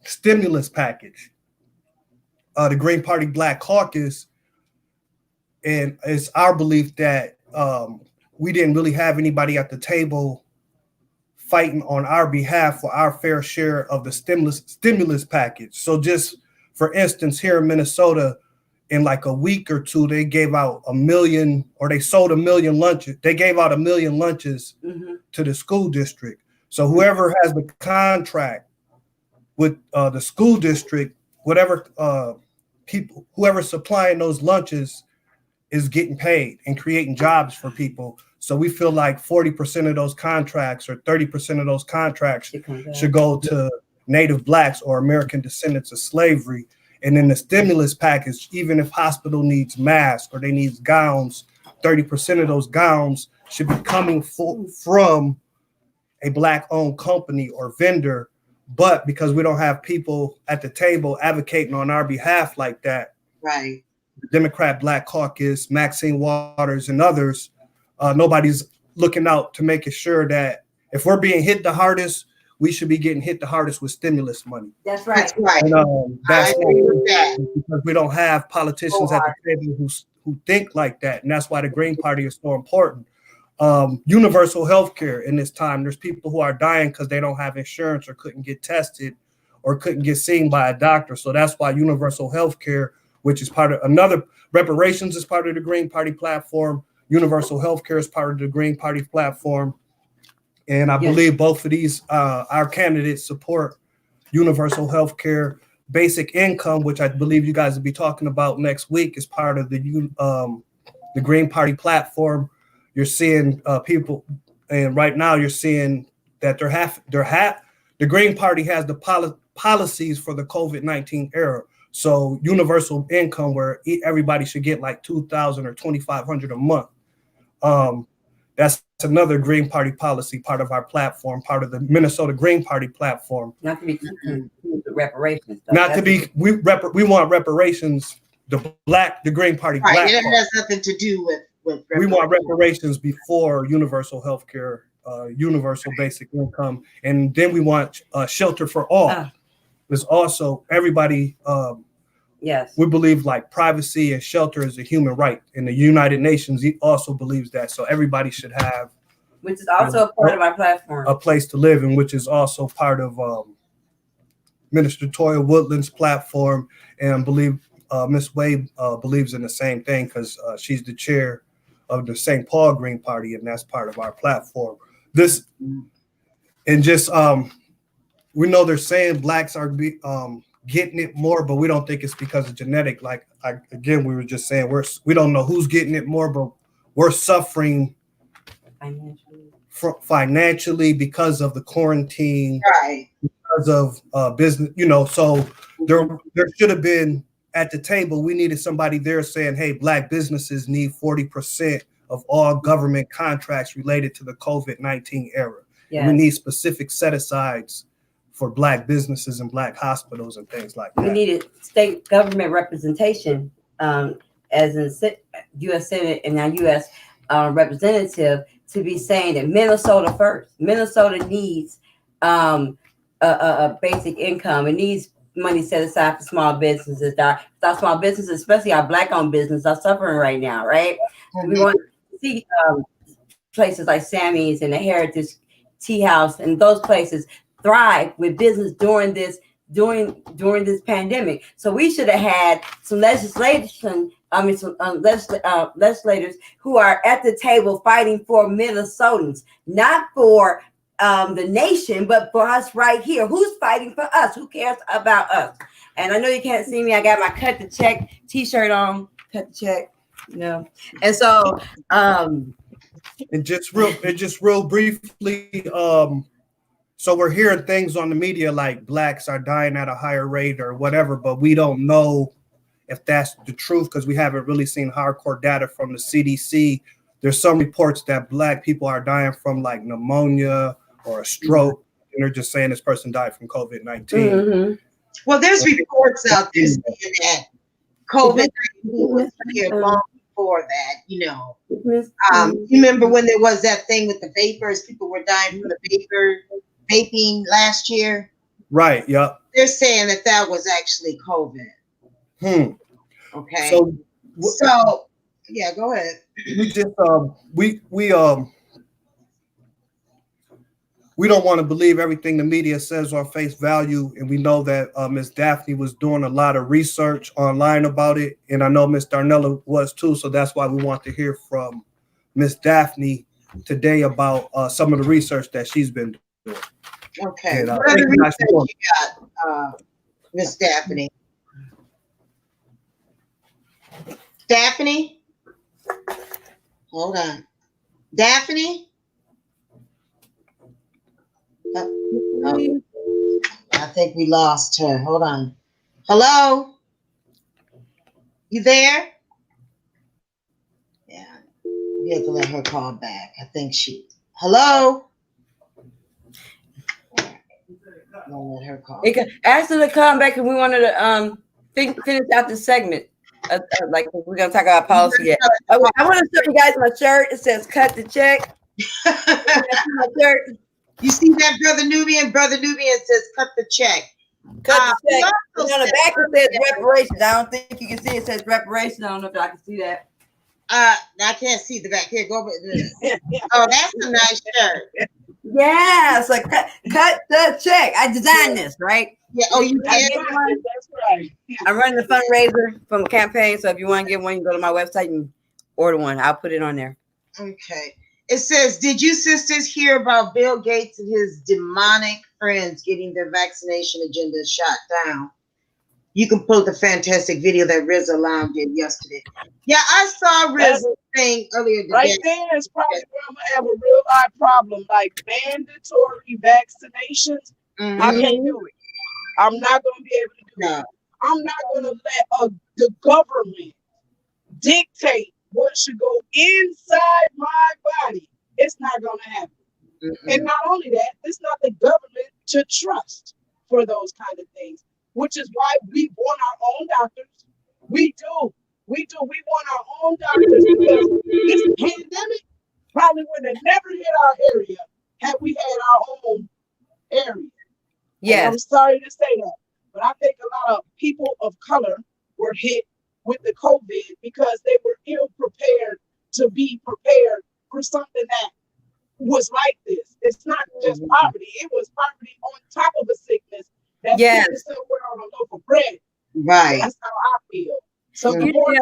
stimulus package, the Green Party Black Caucus, and it's our belief that we didn't really have anybody at the table fighting on our behalf for our fair share of the stimulus package. So just for instance, here in Minnesota, in like a week or two, they gave out 1 million, or they sold 1 million lunches. They gave out 1 million lunches to the school district. So whoever has the contract with the school district, whatever people, whoever's supplying those lunches is getting paid and creating jobs for people. So we feel like 40% of those contracts or 30% of those contracts should go to Native Blacks or American descendants of slavery. And then the stimulus package, even if hospital needs masks or they need gowns, 30% of those gowns should be coming from a Black-owned company or vendor. But because we don't have people at the table advocating on our behalf like that, right? The Democrat Black Caucus, Maxine Waters, and others, nobody's looking out to make sure that if we're being hit the hardest, we should be getting hit the hardest with stimulus money. That's right. That's right. And, that's I agree with that. because we don't have politicians at the table who think like that, and that's why the Green Party is so important. Universal health care in this time. There's people who are dying because they don't have insurance or couldn't get tested or couldn't get seen by a doctor. So that's why universal health care, which is part of another, reparations is part of the Green Party platform. Universal health care is part of the Green Party platform. And I believe both of these, our candidates support universal health care. Basic income, which I believe you guys will be talking about next week, is part of the Green Party platform. You're seeing people, and right now you're seeing that the Green Party has the policies for the COVID-19 era. So universal income, where everybody should get like $2,000 or $2,500 a month. That's another Green Party policy, part of our platform, part of the Minnesota Green Party platform. Not to be reparations. We want reparations. The Green Party. Right, Black it Party. has nothing to do with We want reparations before universal health care, universal basic income, and then we want shelter for all. There's also everybody. Yes, we believe like privacy and shelter is a human right, and the United Nations also believes that. So everybody should have, which is also a part of our platform, a place to live in, which is also part of Minister Toya Woodland's platform, and I believe Ms. Wade believes in the same thing because she's the chair of the St. Paul Green Party, and that's part of our platform. This and just we know they're saying blacks are getting it more, but we don't think it's because of genetic. Like again, we were just saying we don't know who's getting it more, but we're suffering financially because of the quarantine, right? Because of business, So there should have been. At the table, we needed somebody there saying, hey, Black businesses need 40% of all government contracts related to the COVID-19 era. Yes. We need specific set-asides for Black businesses and Black hospitals and things like that. We needed state government representation as in U.S. Senate and now U.S. Representative to be saying that Minnesota first. Minnesota needs a basic income. It needs money set aside for small businesses. Our small businesses, especially our Black-owned businesses, are suffering right now, right? Mm-hmm. We want to see places like Sammy's and the Heritage Tea House and those places thrive with business during this pandemic. So we should have had some legislators who are at the table fighting for Minnesotans, not for the nation, but for us right here. Who's fighting for us? Who cares about us? And I know you can't see me. I got my Cut the Check t-shirt on. Cut the check, And so, and just real briefly, so we're hearing things on the media like blacks are dying at a higher rate or whatever, but we don't know if that's the truth because we haven't really seen hardcore data from the CDC. There's some reports that Black people are dying from like pneumonia or a stroke, and they're just saying this person died from COVID-19. Mm-hmm. Well, there's reports out there saying that COVID-19 was here long before that, You remember when there was that thing with the vapors? People were dying from the vaping last year. Right. Yep. They're saying that was actually COVID. Okay. So yeah, go ahead. We just we don't want to believe everything the media says on face value. And we know that Miss Daphne was doing a lot of research online about it. And I know Miss Darnella was too. So that's why we want to hear from Miss Daphne today about some of the research that she's been doing. Okay. And, what other research you got, Miss Daphne? Daphne? Hold on. Daphne? Oh, I think we lost her. Hold on. Hello? You there? Yeah. We have to let her call back. I think hello? Don't let her call. Ask her to come back, and we wanted to finish out the segment. Like we're gonna talk about policy yet. I want to show you guys my shirt. It says "Cut the check." My shirt. You see that, Brother Nubian? Brother Nubian says, "Cut the check." Cut the check. On the back it says reparations. I don't think you can see it. It says reparations. I don't know if I can see that. I can't see the back. Here, go. Oh, that's a nice shirt. Yeah, so cut the check. I designed this, right? Yeah. Oh, you did? That's right. I'm running the fundraiser from a campaign. So if you want to get one, you can go to my website and order one. I'll put it on there. Okay. It says, did you sisters hear about Bill Gates and his demonic friends getting their vaccination agenda shot down? You can pull the fantastic video that Riz Alam did yesterday. Yeah, I saw Riz thing earlier today. Right there is probably where I'm gonna have a real hard problem. Like mandatory vaccinations, I can't do it. I'm not gonna be able to do it. I'm not gonna let the government dictate what should go inside my body. It's not gonna happen. And not only that, it's not the government to trust for those kind of things, which is why we want our own doctors. We do. We want our own doctors because this pandemic probably would have never hit our area had we had our own area. Yeah, I'm sorry to say that, but I think a lot of people of color were hit with the COVID because they were ill prepared to be prepared for something that was like this. It's not just poverty; it was poverty on top of a sickness that people somewhere on a loaf of bread. Right. That's how I feel. So the more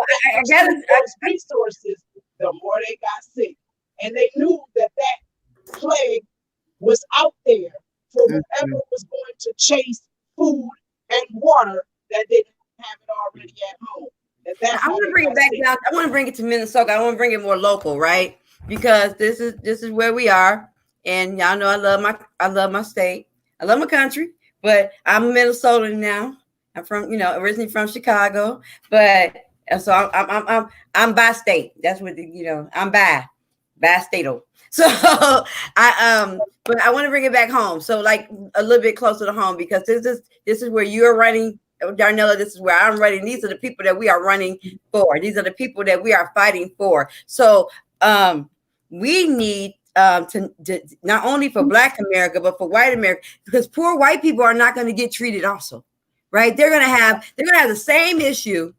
resources, the more they got sick, and they knew that plague was out there for whoever was going to chase food and water that didn't have it already at home. I want to bring it back down. I want to bring it to Minnesota. I want to bring it more local, right? Because this is where we are, and y'all know I love my state, I love my country, but I'm a Minnesotan now. I'm from, originally from Chicago, but so I'm by state. That's what I'm by statal. So but I want to bring it back home. So like a little bit closer to home, because this is where you're running, Darnella. This is where I'm running. These are the people that we are running for. These are the people that we are fighting for. So we need to not only for Black America, but for white America, because poor white people are not going to get treated also, right? They're going to have the same issue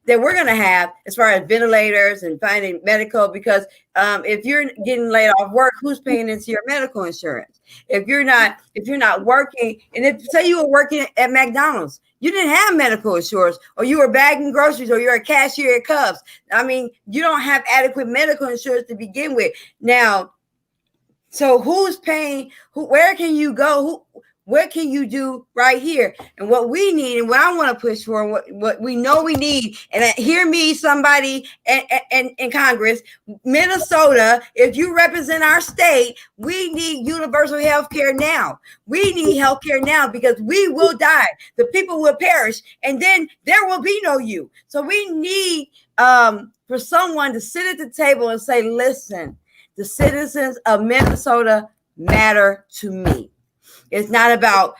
that we're going to have as far as ventilators and finding medical, because if you're getting laid off work, who's paying into your medical insurance? If you're not working, and if say you were working at McDonald's, you didn't have medical insurance, or you were bagging groceries, or you're a cashier at Cubs. I mean, you don't have adequate medical insurance to begin with. Now, so who's paying? Where can you go? What can you do right here? And what we need, and what I want to push for, and what we know we need, and hear me, somebody in Congress, Minnesota, if you represent our state, we need universal health care now. We need health care now, because we will die. The people will perish, and then there will be no you. So we need for someone to sit at the table and say, listen, the citizens of Minnesota matter to me. It's not about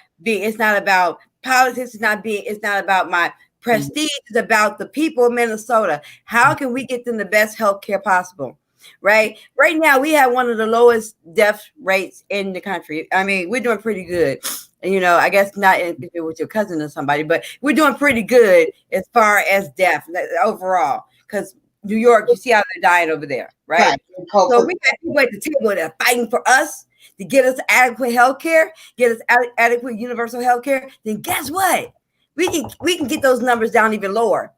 politics. It's not about my prestige. It's about the people of Minnesota. How can we get them the best health care possible? Right now, we have one of the lowest death rates in the country. I mean, we're doing pretty good. And, I guess not if it was your cousin or somebody, but we're doing pretty good as far as death overall. Because New York, you see how they're dying over there, right? So we got people at the table that are fighting for us. to get us adequate health care, get us adequate universal health care, then guess what? We can get those numbers down even lower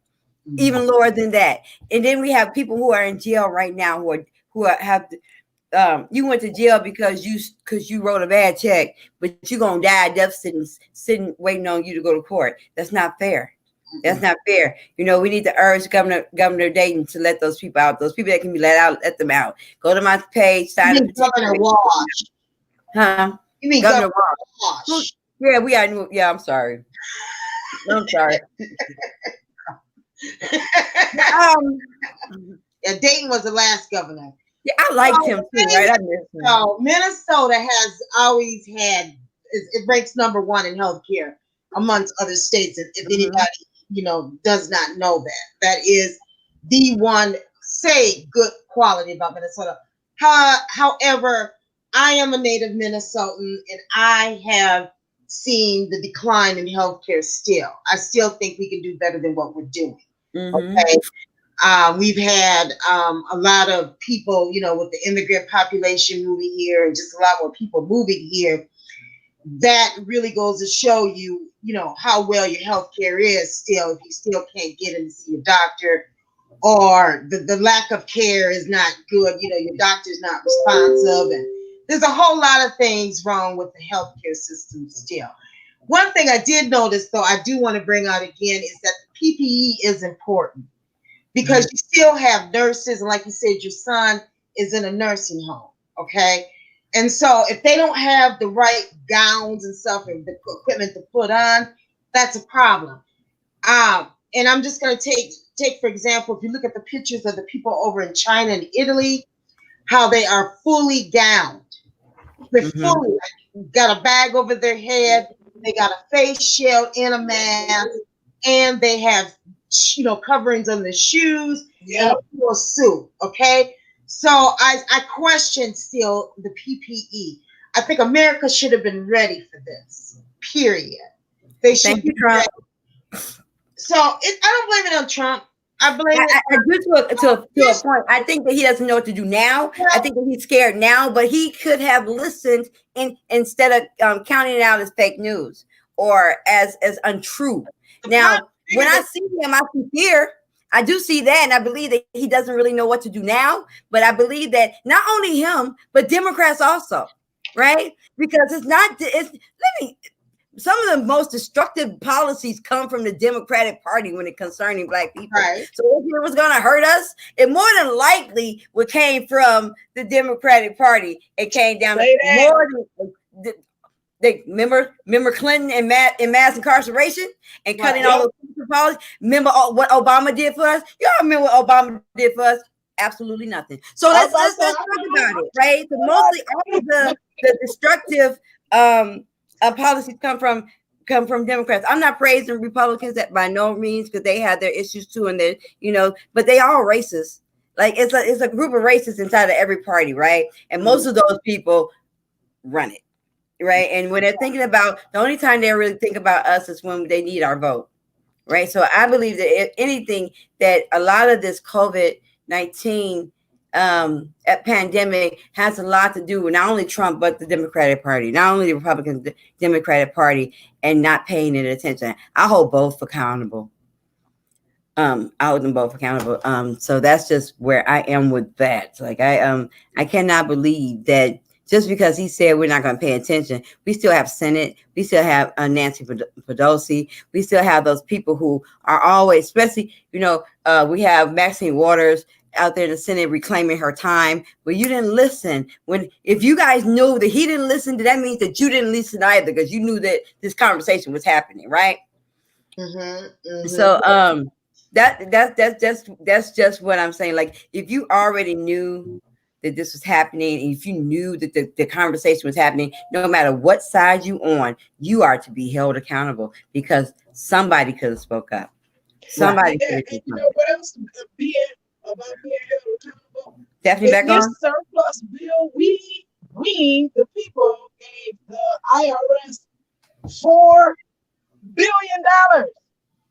than that. And then we have people who are in jail right now have you went to jail because you wrote a bad check, but you're gonna die death sitting waiting on you to go to court. That's not fair. That's not fair. We need to urge Governor Dayton to let those people out. Those people that can be let out, let them out. Go to my page, sign up. Governor Walsh. Huh? You mean Governor Walsh? Yeah, we are. Yeah, I'm sorry. I'm sorry. Yeah, Dayton was the last governor. Yeah, I liked him too, right? I miss him. So Minnesota has always had it ranks number 1 in healthcare amongst other states. If anybody does not know that is the one good quality about Minnesota. However, I am a native Minnesotan, and I have seen the decline in healthcare. I still think we can do better than what we're doing. Okay. We've had a lot of people, with the immigrant population moving here, and just a lot more people moving here. That really goes to show you, how well your health care is still, if you still can't get in to see a doctor, or the lack of care is not good. Your doctor's not responsive, and there's a whole lot of things wrong with the healthcare system still. One thing I did notice, though, I do want to bring out again, is that the PPE is important. Because you still have nurses, and like you said, your son is in a nursing home, okay? And so if they don't have the right gowns and stuff and the equipment to put on, that's a problem. And I'm just going to take for example, if you look at the pictures of the people over in China and Italy, how they are fully gowned. They're fully got a bag over their head, they got a face shield and a mask, and they have coverings on the shoes and a full suit. Okay, so I question still the PPE. I think America should have been ready for this. Period. They should be ready. So I don't blame it on Trump. I blame it. I do to a point. I think that he doesn't know what to do now. Yeah. I think that he's scared now, but he could have listened instead of counting it out as fake news or as untrue. Now, when I see him, I see fear. I do see that, and I believe that he doesn't really know what to do now. But I believe that not only him, but Democrats also, right? Because some of the most destructive policies come from the Democratic Party when it concerning Black people. Right. So if it was going to hurt us, it more than likely would came from the Democratic Party. It came down to more than remember Clinton and mass incarceration and cutting all those policies. Remember what Obama did for us? Y'all remember what Obama did for us? Absolutely nothing. So let's talk about it, right? So mostly all of the destructive policies come from Democrats. I'm not praising Republicans that by no means, because they have their issues too, and they but they are racist. Like it's a group of racists inside of every party, right? And most of those people run it. Right. And when they're thinking about, the only time they really think about us is when they need our vote. Right. So I believe that if anything, that a lot of this COVID-19 pandemic has a lot to do with not only Trump, but the Democratic Party, not only the Republican, the Democratic Party, and not paying it attention. I hold both accountable. I hold them both accountable. So that's just where I am with that. Like I cannot believe that just because he said we're not going to pay attention, we still have Senate, we still have Nancy Pelosi, we still have those people who are always, especially, we have Maxine Waters out there in the Senate reclaiming her time, but you didn't listen. If you guys knew that he didn't listen, that means that you didn't listen either, because you knew that this conversation was happening, right? So that's just what I'm saying. Like, if you already knew that this was happening, and if you knew that the conversation was happening, no matter what side you on, you are to be held accountable, because somebody could have spoke up. Somebody could have. And you know what else being held accountable? Definitely back on. This surplus bill, we the people gave the IRS $4 billion.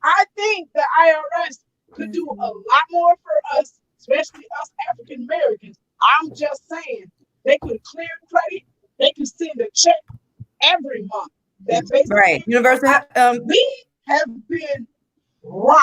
I think the IRS could do a lot more for us, especially us African Americans. I'm just saying, they could clear credit, they to send a check every month. That basically right. Universal. We have been robbed.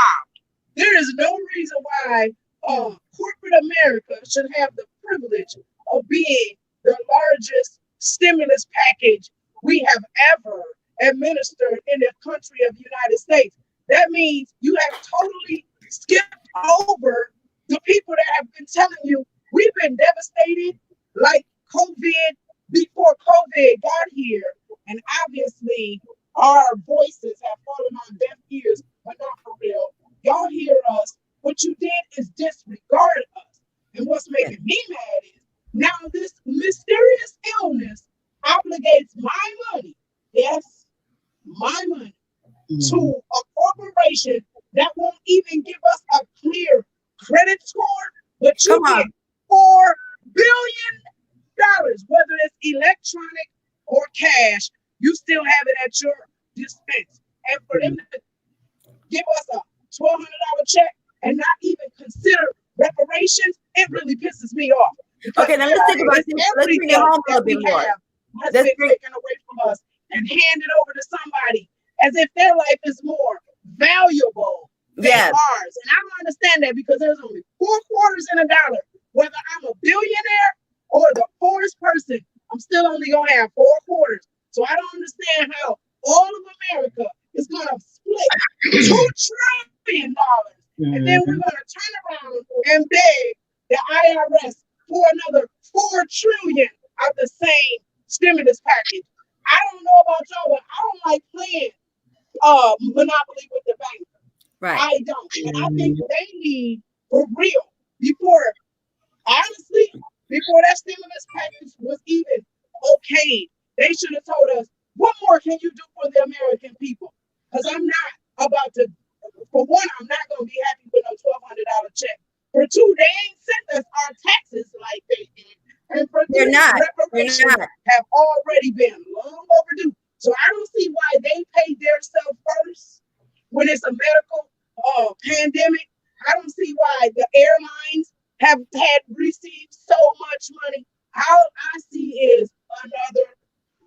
There is no reason why corporate America should have the privilege of being the largest stimulus package we have ever administered in the country of the United States. That means you have totally skipped over the people that have been telling you we've been devastated like COVID before COVID got here. And obviously, our voices have fallen on deaf ears, but not for real. Y'all hear us. What you did is disregard us. And what's making me mad is now this mysterious illness obligates my money, yes, my money, to a corporation that won't even give us a clear credit score, but you get $4 billion, whether it's electronic or cash, you still have it at your dispense. And for them to give us a $1,200 check and not even consider reparations, it really pisses me off. Okay, now let's think about this. Let's bring it home a bit more. Has been taken away from us and handed over to somebody as if their life is more valuable than ours. And I don't understand that because there's only 4 quarters in a dollar. Whether I'm a billionaire or the poorest person, I'm still only going to have 4 quarters. So I don't understand how all of America is going to split $2 trillion. And then we're going to turn around and beg the IRS for another $4 trillion of the same stimulus package. I don't know about y'all, but I don't like playing Monopoly with the bank. Right. I don't. And I think they need, for real, before that stimulus package was even okayed, they should have told us, what more can you do for the American people? Because I'm not about to, for one, I'm not going to be happy with no $1,200 check. For two, they ain't sent us our taxes like they did. And for three, reparations have already been long overdue. So I don't see why they pay their self first when it's a medical pandemic. I don't see why the airlines have received so much money. All I see is another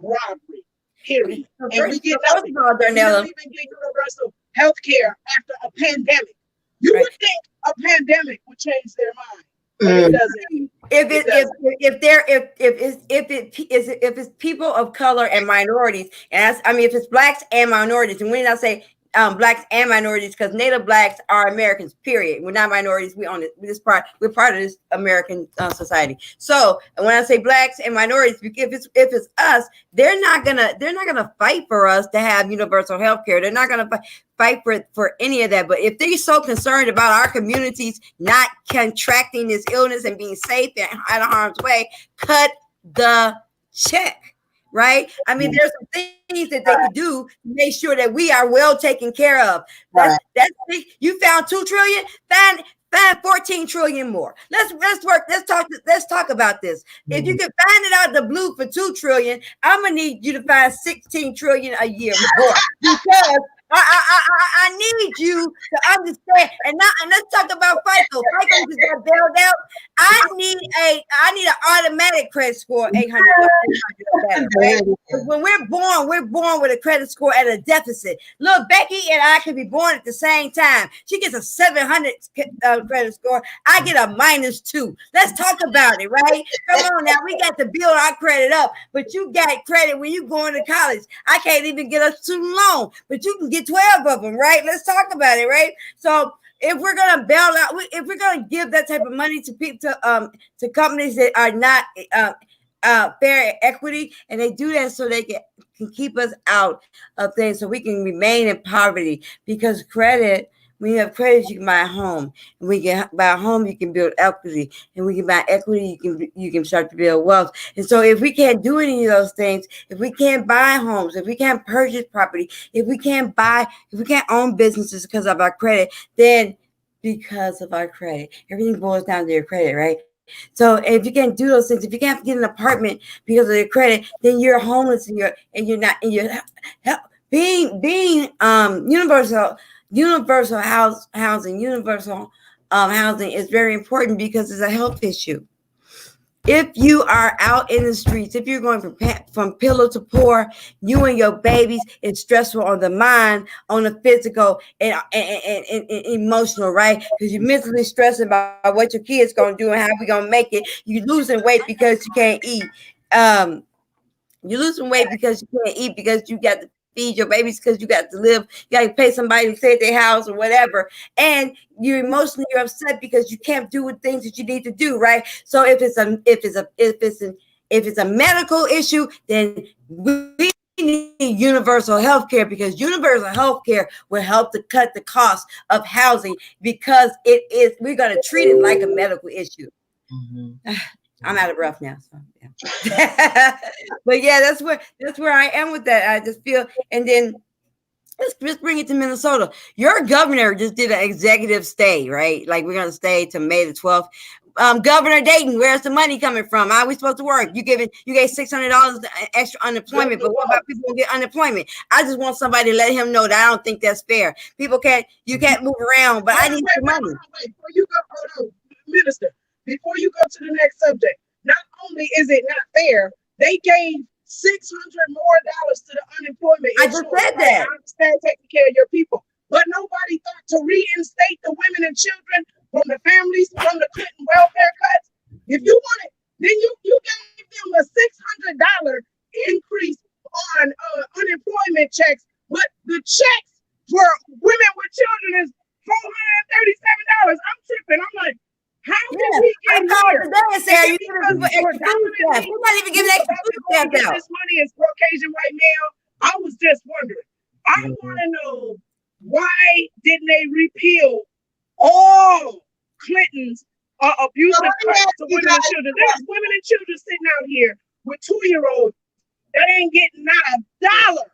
robbery. Period. And we get nothing. We don't even get universal health care after a pandemic. You would think a pandemic would change their mind. It doesn't. If it's people of color and minorities, and if it's blacks and minorities, and when I say blacks and minorities, because Native blacks are Americans, period. We're not minorities. We own it. We're part of this American society. So, and when I say blacks and minorities, if it's us, they're not gonna fight for us to have universal health care. They're not gonna fight for any of that. But if they're so concerned about our communities not contracting this illness and being safe and out of harm's way, cut the check. Right? There's some things that they could do to make sure that we are well taken care of. That's you found $2 trillion, find 14 trillion more. Let's talk about this. If you can find it out of the blue for 2 trillion, I'm gonna need you to find 16 trillion a year more, because I need you to understand. And let's talk about FICO. FICO just got bailed out. I need an automatic credit score, 800. Right? When we're born with a credit score at a deficit. Look, Becky and I could be born at the same time. She gets a 700 credit score. I get a -2. Let's talk about it, right? Come on now, we got to build our credit up. But you got credit when you going to college. I can't even get a student loan, but you can get 12 of them, right? Let's talk about it, right? So if we're gonna bail out, if we're gonna give that type of money to people, to companies that are not fair equity, and they do that so they can keep us out of things, so we can remain in poverty. Because credit, when you have credit, you can buy a home, and when you can buy a home, you can build equity, and when you can buy equity, you can start to build wealth. And so, if we can't do any of those things, if we can't buy homes, if we can't purchase property, if we can't own businesses because of our credit, then because of our credit, everything boils down to your credit, right? So if you can't do those things, if you can't get an apartment because of your credit, then you're homeless, and you're not, and you're being universal housing is very important because it's a health issue. If you are out in the streets, if you're going from pillow to pour, you and your babies, it's stressful on the mind, on the physical, and emotional, right? Because you're mentally stressing about what your kids gonna do and how we gonna make it. You're losing weight because you can't eat. You're losing weight because you can't eat, because you got to feed your babies, because you got to live, you got to pay somebody to stay at their house or whatever. And you're upset because you can't do the things that you need to do, right? So if it's a medical issue, then we need universal health care, because universal health care will help to cut the cost of housing, because we're going to treat it like a medical issue. Mm-hmm. I'm out of breath now. So, yeah. But yeah, that's where I am with that. I just feel, and then let's bring it to Minnesota. Your governor just did an executive stay, right? Like, we're going to stay to May the 12th. Governor Dayton, where's the money coming from? How are we supposed to work? You gave $600 extra unemployment, but what about people who get unemployment? I just want somebody to let him know that I don't think that's fair. You can't move around, but I need some money. Before you go, Minister, before you go to the next subject, not only is it not fair, they gave $600 more to the unemployment. I just said that. I understand taking care of your people, but nobody thought to reinstate the women and children from the families from the Clinton welfare cuts. If you want it, then you gave them a $600 increase on unemployment checks, but the checks for women with children is $437. I'm tripping. I'm like, how did we get here? Today, we're not even giving extra food stamps out. This money is Caucasian white male. I was just wondering. I want to know, why didn't they repeal all Clinton's abusive cuts to women and children? There's women and children sitting out here with 2-year-olds that ain't getting not a dollar.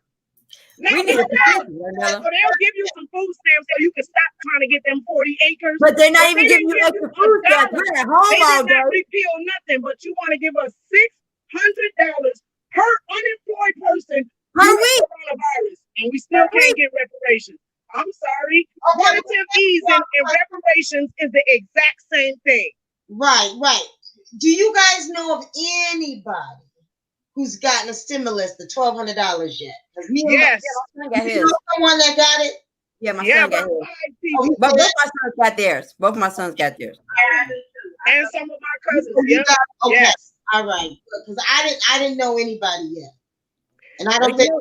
So they'll give you some food stamps so you can stop trying to get them 40 acres. But they're not even giving you extra food stamps. We're at home all day. They did not repeal nothing, but you want to give us $600 per unemployed person per week, coronavirus, and we still can't get reparations. I'm sorry. Relative easing and reparations is the exact same thing. Right. Do you guys know of anybody who's gotten a stimulus, the $1,200 yet? Yes. You know someone that got it? Yeah, my son got his. But both my sons got theirs. Both my sons got theirs. And some of my cousins. Okay. Yes. All right. Because I didn't know anybody yet. And I don't think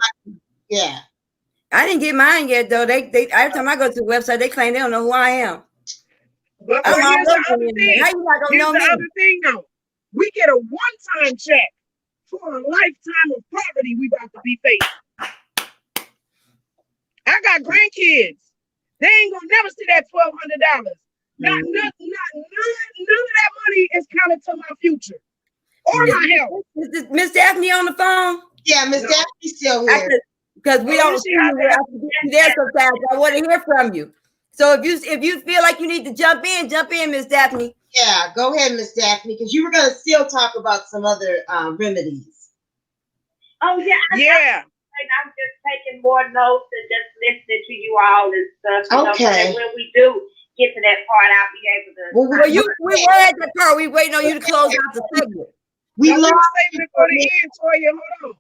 I didn't get mine yet, though. They every time I go to the website, they claim they don't know who I am. But here's the other thing. How you not gonna know me? Here's the other thing, though. We get a one-time check for a lifetime of poverty we about to be facing. I got grandkids. They ain't gonna never see that $1,200. None of that money is counted to my future or my health. Is Miss Daphne on the phone? Yeah, Miss Daphne's still here. Because we don't see you there sometimes. I want to hear from you. So if you feel like you need to jump in, Miss Daphne. Yeah, go ahead, Miss Daphne, because you were going to still talk about some other remedies. Oh, yeah. I'm just taking more notes and just listening to you all and stuff. Okay. And when we do get to that part, I'll be able to. We were at the part. We waiting on you to close out the segment. We love it for the end, Toya. Hold on.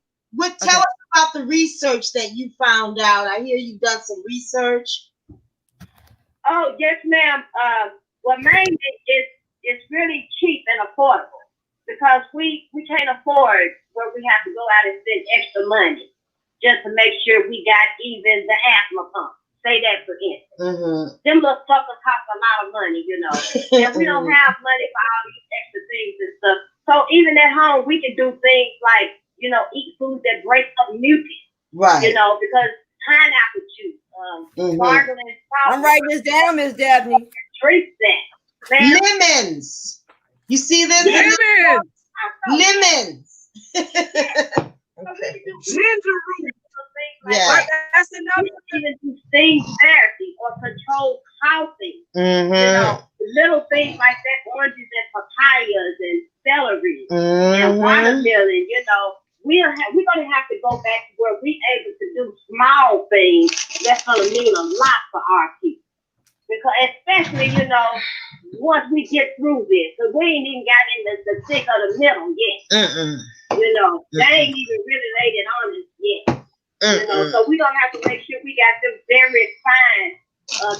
Tell us about the research that you found out. I hear you've done some research. Oh, yes, ma'am. Well, mainly it's really cheap and affordable because we can't afford where we have to go out and spend extra money just to make sure we got even the asthma pump. Say that for instance. Mm-hmm. Them little suckers cost a lot of money, and we don't have money for all these extra things and stuff. So even at home, we can do things like, eat food that breaks up mucus. Right. Because pineapple juice, sparkling. I'm writing this down, Miss Daphne. Drink that. Lemons. You see this? Lemons. Ginger root. Yeah. That's another even do steam therapy or controlled coughing. Little things like that, oranges and papayas and celery and watermelon. We're gonna have to go back to where we're able to do small things that's gonna mean a lot for our people. Because especially, once we get through this. Because we ain't even got in the thick of the middle yet. You know, they ain't even really laid it on us yet. You know, so we gonna have to make sure we got them very fine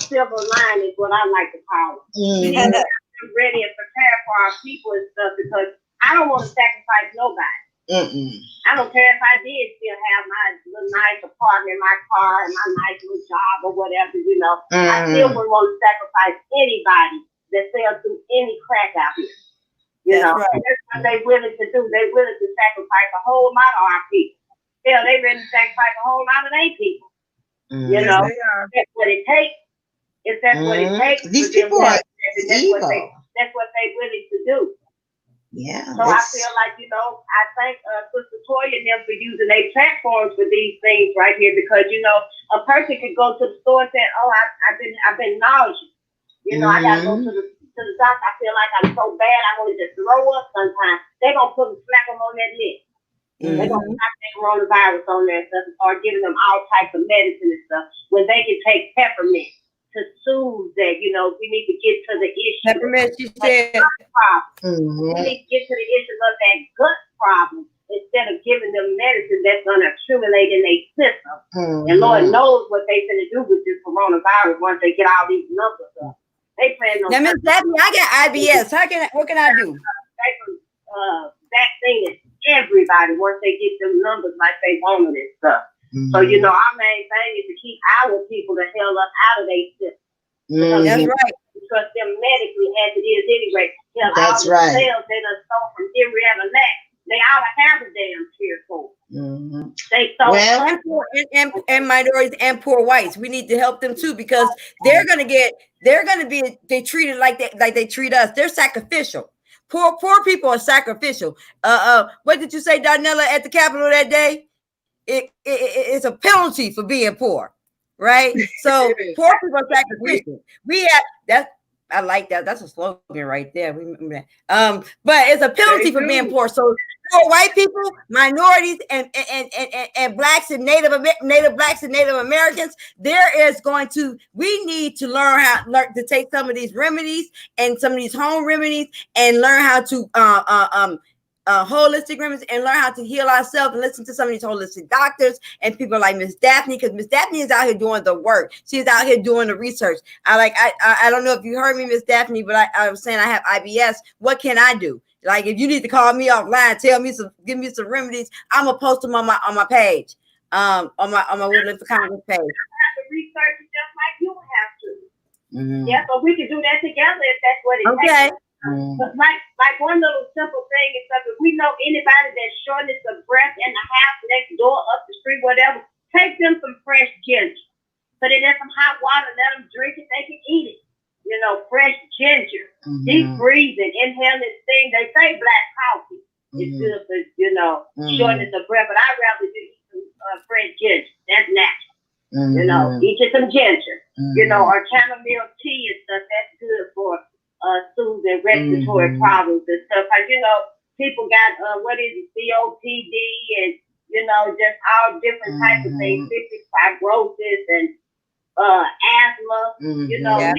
silver line is what I like to call it. We need to have them ready and prepared for our people and stuff, because I don't want to sacrifice nobody. I don't care if I did still have my little nice apartment, my car, and my nice little job or whatever, you know. I still wouldn't want to sacrifice anybody that sells through any crack out here. You know, right. That's what they willing to do. They willing to sacrifice a whole lot of our people. Hell, they ready to sacrifice a whole lot of their people. You know, that's what it takes. If that's what it takes, these people are evil. That's what they willing to do. Yeah. So I feel like, you know, I thank Sister Toya and them for using their platforms for these things right here, because, you know, a person could go to the store and say, "Oh, I've been nauseous. You know, I gotta go to the doctor. I feel like I'm so bad. I want to just throw up sometimes." They're gonna put and slap them on that list. They're gonna slap their coronavirus on there and stuff, or giving them all types of medicine and stuff, when they can take peppermint to soothe that. You know, we need to get to the issue. Peppermint, she said. We need to get to the issue of that gut problem instead of giving them medicine that's going to accumulate in their system. And Lord knows what they're going to do with this coronavirus once they get all these numbers up. They plan on. Now, Miss Daphne, I got IBS. What can I do? They can vaccine everybody once they get them numbers like they wanted and stuff. So, you know, our main thing is to keep our people the hell up out of their system. That's right. Trust them medically as it is anyway. Hell, that's all right. The cells they done stole from every other lack. They ought to have a damn cure for. They stole and minorities and poor whites. We need to help them too, because they're gonna be treated like they treat us. They're sacrificial. Poor people are sacrificial. What did you say, Darnella, at the Capitol that day? It's a penalty for being poor. Right, so poor people are sacrificial. We have that. I like that. That's a slogan right there. But it's a penalty for being poor. So poor white people, minorities, and blacks and native blacks and Native Americans, we need to learn to take some of these remedies and some of these home remedies and learn how to holistic remedies and learn how to heal ourselves and listen to some of these holistic doctors and people like Miss Daphne, because Miss Daphne is out here doing the work. She's out here doing the research. I don't know if you heard me, Miss Daphne, but I was saying I have IBS. What can I do? Like, if you need to call me offline, give me some remedies, I'm gonna post them on my page, on my Woodland for Congress page. I have to research it just like you have to. Yeah, but we can do that together if that's what it takes. But like one little simple thing is that if we know anybody that's shortness of breath in the house next door, up the street, whatever, take them some fresh ginger. Put it in some hot water, let them drink it, they can eat it. You know, fresh ginger, deep breathing, inhaling this thing. They say black coffee is good for, you know, shortness of breath, but I'd rather just eat some fresh ginger. That's natural. You know, eat you some ginger. You know, or chamomile tea and stuff, that's good for soothing respiratory problems and stuff. Like, you know, people got COPD and, you know, just all different types of things, cystic fibrosis and asthma, you know, and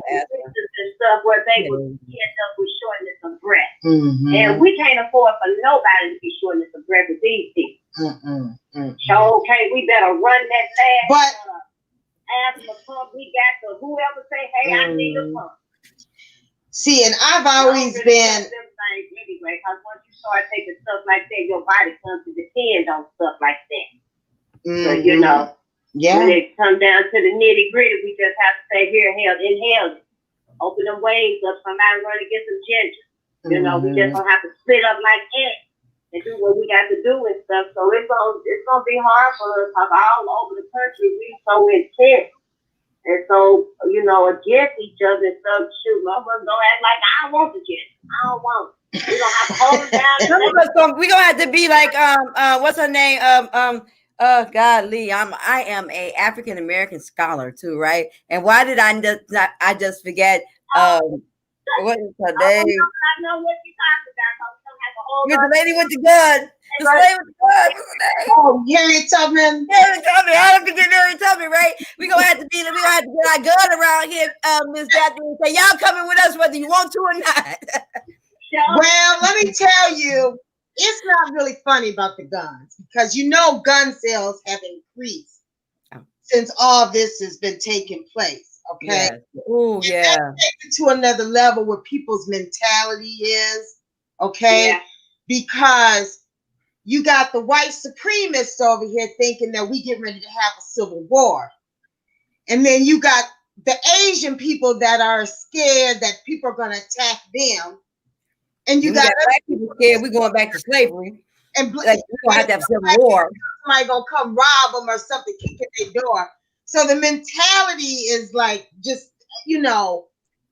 stuff where they would end up with shortness of breath. And we can't afford for nobody to be shortness of breath with these people. So, okay, we better run that last asthma pump we got to whoever say, "Hey, I need a pump." See, and I've always been anyway, because once you start taking stuff like that, your body comes to depend on stuff like that. So, you know, when it comes down to the nitty gritty, we just have to say, here, inhale it. Open them waves up, somebody run and get some ginger. You know, we just don't have to split up like ants and do what we got to do and stuff. So it's gonna be hard for us, because all over the country we so intense. And so, you know, against each other and stuff, shoot, motherfuckers don't act like I don't want the ginger. I don't want it. We're gonna have to hold it down. Some of us we're gonna have to be like what's her name? Godly, I am a African American scholar too, right? And why did I just forget what is her name? I know what you're talking about. You're the lady with the gun. The slave with the guns. What's her name? Oh, Harriet Tubman. Harriet Tubman. I don't think you're Harriet Tubman, right? We gonna have to get our gun around here, Miss Daphne, and say y'all coming with us whether you want to or not. Well, let me tell you, it's not really funny about the guns because gun sales have increased since all this has been taking place. Okay. Oh yeah. Take it to another level where people's mentality is. Okay. Yeah. Because you got the white supremacists over here thinking that we get ready to have a civil war. And then you got the Asian people that are scared that people are going to attack them. And you got black people scared we're going back to slavery. And like we're going to have a civil war. Somebody going to come rob them or something, kick at their door. So the mentality is like just, Hold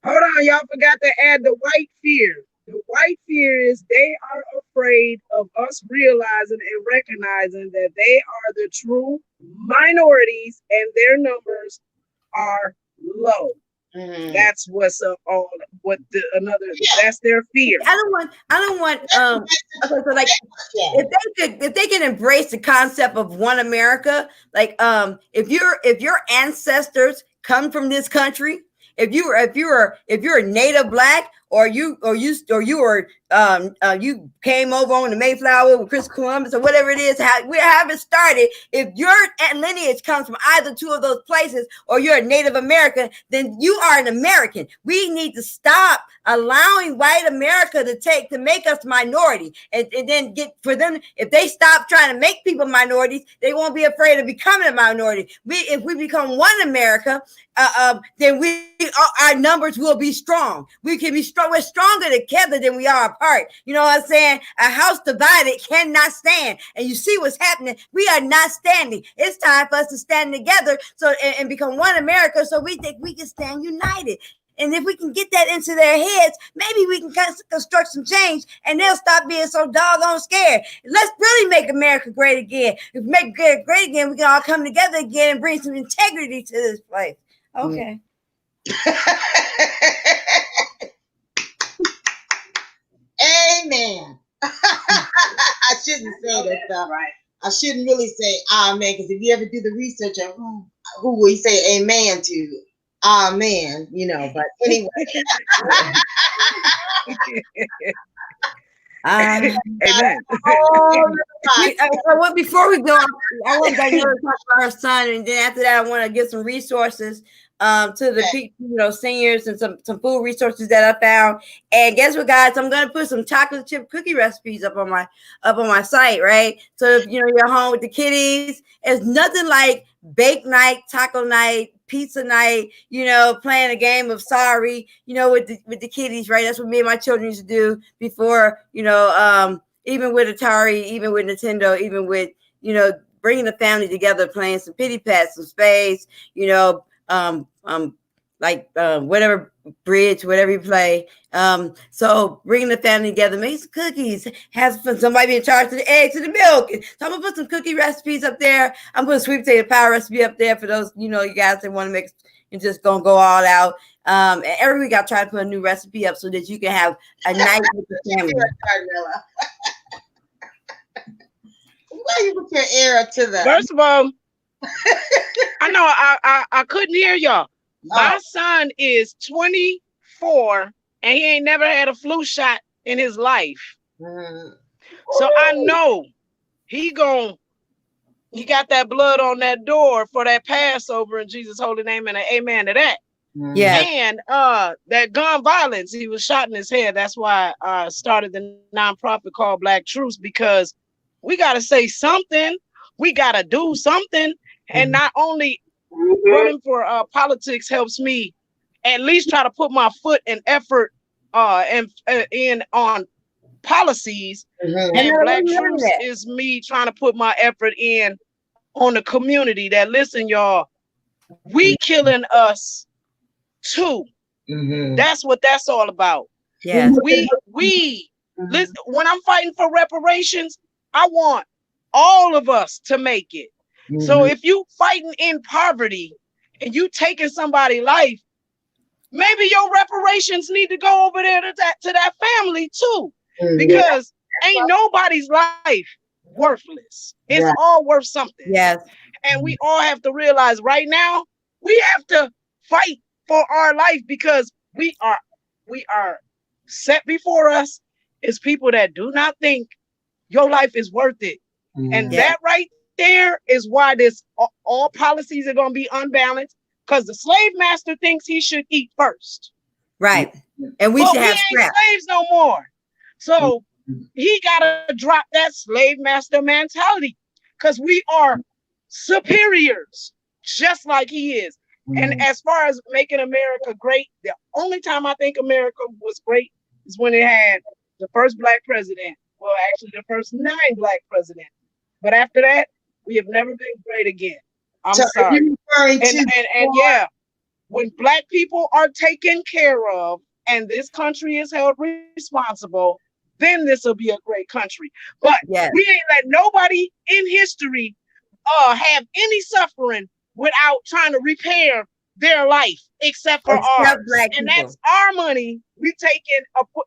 on, y'all forgot to add the white fear. The white fear is they are afraid of us realizing and recognizing that they are the true minorities and their numbers are low. Mm-hmm. That's what's on that's their fear. I don't want so like if they can embrace the concept of one America, like if your ancestors come from this country, if you're a native black or you came over on the Mayflower with Chris Columbus or whatever it is, we haven't started. If your lineage comes from either two of those places or you're a Native American, then you are an American. We need to stop allowing white America to make us minority, and then for them, if they stop trying to make people minorities, they won't be afraid of becoming a minority. If we become one America, then our numbers will be strong. We can be strong. We're stronger together than we are apart. You know what I'm saying? A house divided cannot stand. And you see what's happening. We are not standing. It's time for us to stand together and become one America, so we think we can stand united. And if we can get that into their heads, maybe we can construct some change and they'll stop being so doggone scared. Let's really make America great again. If we make it great again, we can all come together again and bring some integrity to this place. Okay. Amen. I shouldn't say that stuff. Right. I shouldn't really say amen, because if you ever do the research on who we say amen to, amen, but anyway. Amen. Before we go, I want to talk about our son, and then after that, I want to give some resources to the people, seniors, and some food resources that I found. And guess what, guys? I'm gonna put some chocolate chip cookie recipes up on my site, right? So if you're home with the kiddies, it's nothing like bake night, taco night, pizza night, playing a game of Sorry, with the kiddies, right? That's what me and my children used to do before, even with Atari, even with Nintendo, even with, bringing the family together, playing some pity pat, some spades, whatever bridge, whatever you play. So bringing the family together, make some cookies, have somebody be in charge of the eggs and the milk. So I'm gonna put some cookie recipes up there. I'm putting sweet potato pie recipe up there for those, you guys that want to make and just gonna go all out. And every week I try to put a new recipe up so that you can have a night with the family. Why you put your ear to that? First of all, I know I couldn't hear y'all. My son is 24 and he ain't never had a flu shot in his life. So I know he got that blood on that door for that Passover in Jesus' holy name, and an amen to that. Yeah. And that gun violence, he was shot in his head. That's why I started the nonprofit called Black Truths, because we got to say something. We got to do something. And not only running for politics helps me at least try to put my foot and effort in on policies. And Black Truths is me trying to put my effort in on the community that, listen, y'all, we killing us too. That's what that's all about. Yes. We listen, when I'm fighting for reparations, I want all of us to make it. So if you fighting in poverty and you taking somebody's life, maybe your reparations need to go over there to that family too, because ain't nobody's life worthless. It's Right. all worth something. Yes. And we all have to realize right now we have to fight for our life, because we are set before us is people that do not think your life is worth it. And Yeah. that right there is why this all policies are going to be unbalanced, because the slave master thinks he should eat first. Right. And we But should we have ain't scrap. slaves no more. So he got to drop that slave master mentality, because we are superiors, just like he is. And as far as making America great, the only time I think America was great is when it had the first black president. Well, actually, the first 9 black presidents. But after that, we have never been great again. I'm So sorry. you're referring to And yeah, when black people are taken care of and this country is held responsible, then this will be a great country. But Yes. we ain't let nobody in history have any suffering without trying to repair their life, except for Except ours. black And people. that's our money we take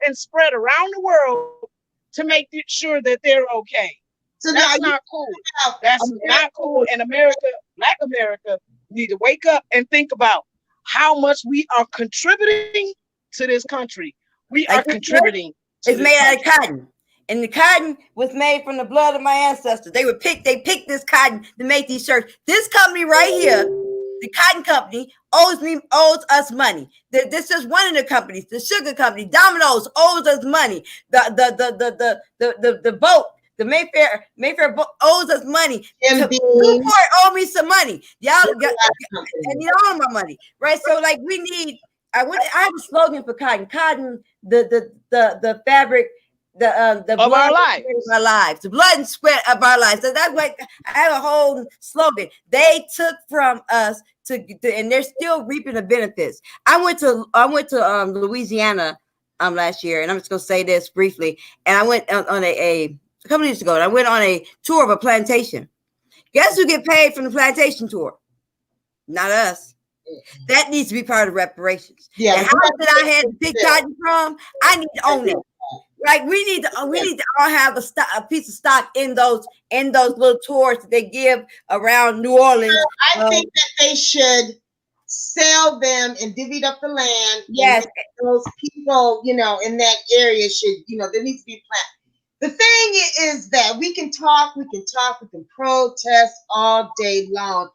and spread around the world to make sure that they're okay. so now That's you not cool. That's not cool. And America, black America, need to wake up and think about how much we are contributing to this country. We are Like this contributing. It's made out of cotton. And the cotton was made from the blood of my ancestors. They picked this cotton to make these shirts. This company right here, the cotton company, owes us money. This is one of the companies, the sugar company, Domino's owes us money. The boat, the Mayfair boat owes us money. Newport owe me some money. Y'all got, and you owe my money, right? So like we need. I have a slogan for cotton. Cotton, the fabric, the of blood our lives. of our lives, the blood and sweat of our lives. So that's why I have a whole slogan. They took from us and they're still reaping the benefits. I went to Louisiana last year, and I'm just gonna say this briefly. And I went on a couple of years ago, and I went on a tour of a plantation. Guess who get paid from the plantation tour? Not us. That needs to be part of reparations. Yeah, the house that I had to pick cotton from, I need to own it. Like we need to all have a piece of stock in those little tours that they give around New Orleans. I think that they should sell them and divvy up the land. Yes, those people, in that area should, there needs to be a plan. The thing is that we can talk, we can protest all day long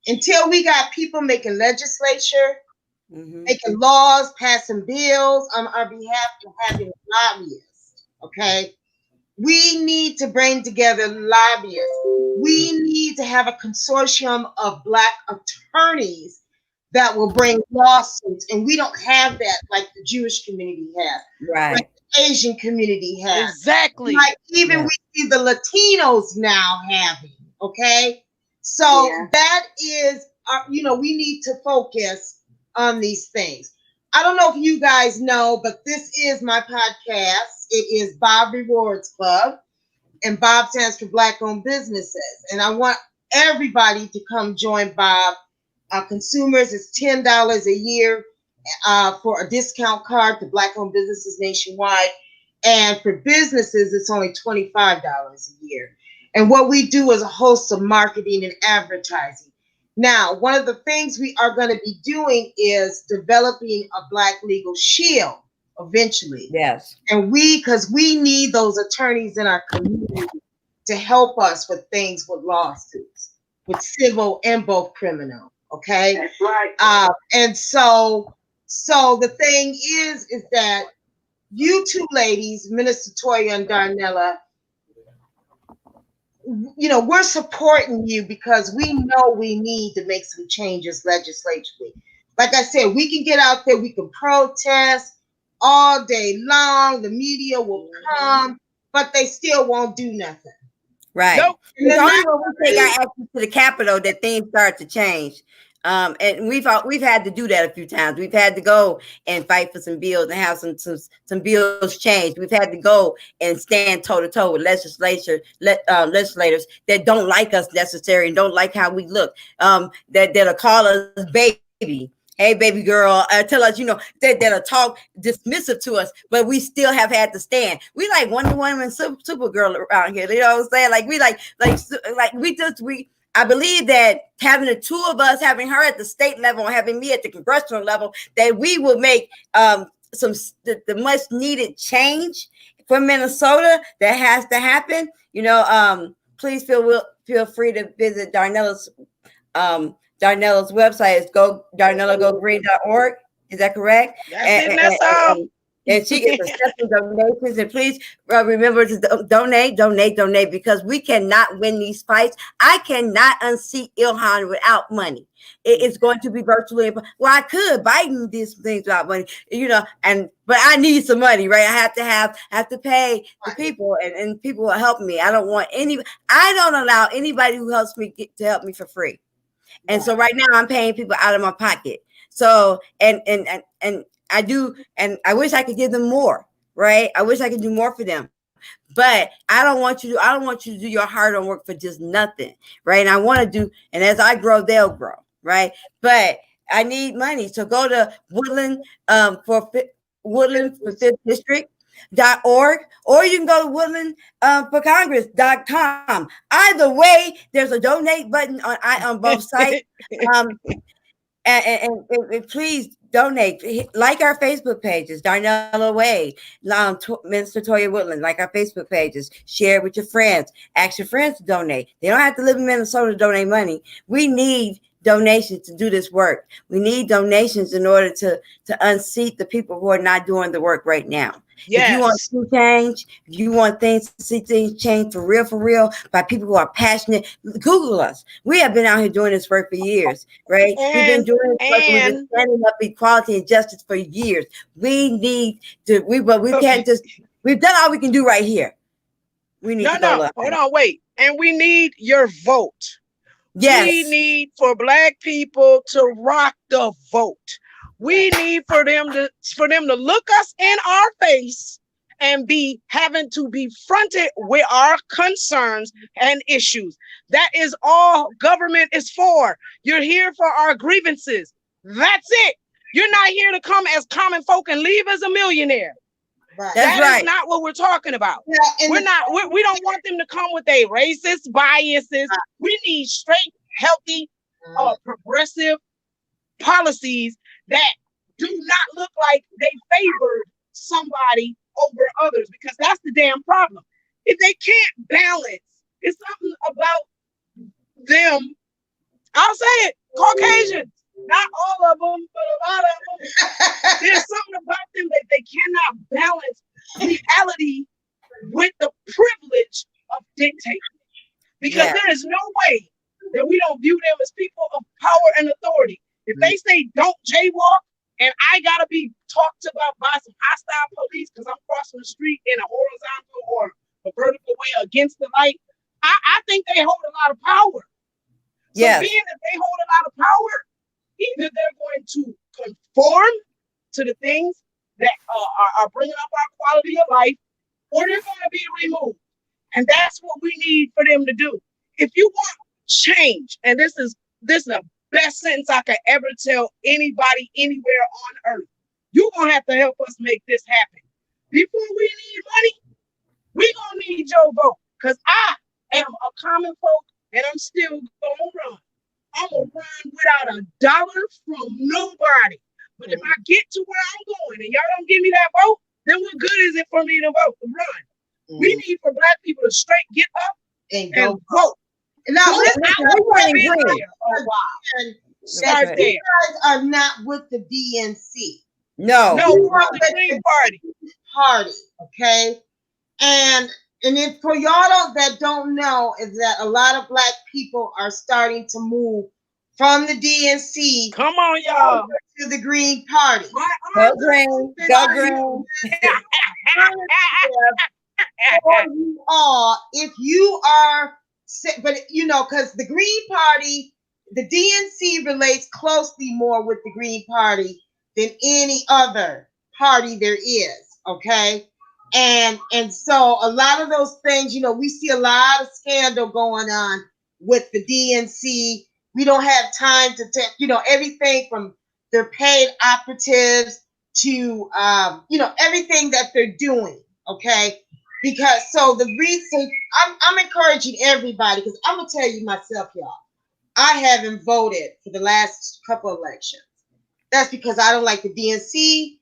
until we got people making legislature, making laws, passing bills on our behalf, and having lobbyists. Okay, we need to bring together lobbyists. We need to have a consortium of Black attorneys that will bring lawsuits, and we don't have that like the Jewish community has, right? Like the Asian community has, exactly. Like even we see the Latinos now having. Okay, so that is, we need to focus on these things. I don't know if you guys know, but this is my podcast. It is Bob Rewards Club, and Bob stands for Black-owned businesses. And I want everybody to come join Bob. Consumers, it's $10 a year for a discount card to Black-owned businesses nationwide. And for businesses, it's only $25 a year. And what we do is a host of marketing and advertising. Now, one of the things we are going to be doing is developing a Black legal shield eventually. Yes. And because we need those attorneys in our community to help us with things with lawsuits, with civil and both criminal. Okay. That's right. And so the thing is that you two ladies, Minister Toya and Darnella, we're supporting you because we know we need to make some changes legislatively. Like I said, we can get out there, we can protest all day long, the media will come, but they still won't do nothing. Right. Nope. It's only when we take our action to the Capitol that things start to change. And we've had to do that a few times. We've had to go and fight for some bills and have some bills changed. We've had to go and stand toe to toe with legislators that don't like us necessarily and don't like how we look. That'll call us baby hey, baby girl, tell us, that'll talk dismissive to us, but we still have had to stand. We like Wonder Woman, Supergirl around here. You know what I'm saying? Like I believe that having the two of us, having her at the state level and having me at the congressional level, that we will make the much needed change for Minnesota that has to happen. Please feel free to visit Darnella's website. Is darnellagogreen.org. Is that correct? That's all. And she is accepting donations. And please remember to donate, because we cannot win these fights. I cannot unseat Ilhan without money. It's going to be virtually impossible. Well, I could Biden these things without money, but I need some money, right? I have to pay the people, and people will help me. I don't allow anybody who helps me to help me for free. And so right now I'm paying people out of my pocket. So and I do, and I wish I could give them more, right? I wish I could do more for them. But I don't want you to do your hard-earned work for just nothing, right? And I want to do, and as I grow, they'll grow, right? But I need money. So go to Woodland for 5th District.org, or you can go to Woodland for Congress.com. Either way, there's a donate button on both sites. And please donate. Like our Facebook pages, Darnella Wade, Minister Toya Woodland. Like our Facebook pages. Share it with your friends. Ask your friends to donate. They don't have to live in Minnesota to donate money. We need donations to do this work. We need donations in order to unseat the people who are not doing the work right now. Yes. If you want to change, if you want to see things change for real, by people who are passionate, Google us. We have been out here doing this work for years, right? We've been doing this work, and we've been standing up equality and justice for years. We need to, but we can't just, we've done all we can do right here. We need to go up. Hold on, wait. And we need your vote. Yes. We need for Black people to rock the vote. We need for them to look us in our face and be having to be fronted with our concerns and issues. That is all government is for. You're here for our grievances. That's it. You're not here to come as common folk and leave as a millionaire. Right. That is not what we're talking about. Yeah, we don't want them to come with a racist biases. We need straight, healthy, progressive policies that do not look like they favored somebody over others, because that's the damn problem. If they can't balance, it's something about them. I'll say it, Caucasians. Not all of them, but a lot of them. There's something about them that they cannot balance reality with the privilege of dictating. Because there is no way that we don't view them as people of power and authority. If they say don't jaywalk, and I gotta be talked about by some hostile police because I'm crossing the street in a horizontal or a vertical way against the light, I think they hold a lot of power. So being that they hold a lot of power, either they're going to conform to the things that are bringing up our quality of life, or they're going to be removed. And that's what we need for them to do. If you want change, and this is the best sentence I could ever tell anybody anywhere on earth, you're going to have to help us make this happen. Before we need money, we're going to need your vote, because I am a common folk, and I'm still going to run. I'm going to run without a dollar from nobody. But if I get to where I'm going and y'all don't give me that vote, then what good is it for me to run? We need for Black people to straight get up and vote. Now, listen, start there. You guys are not with the DNC. No, we're with the Green Party. Okay? And if for y'all that don't know, is that a lot of Black people are starting to move from the DNC. Come on, y'all. To the Green Party. Go Green. Go Green. If you are, but because the Green Party, the DNC relates closely more with the Green Party than any other party there is. Okay. And so a lot of those things, we see a lot of scandal going on with the DNC. We don't have time to everything from their paid operatives, to everything that they're doing. Okay, because so the reason I'm encouraging everybody, because I'm gonna tell you myself, y'all, I haven't voted for the last couple elections. That's because I don't like the DNC,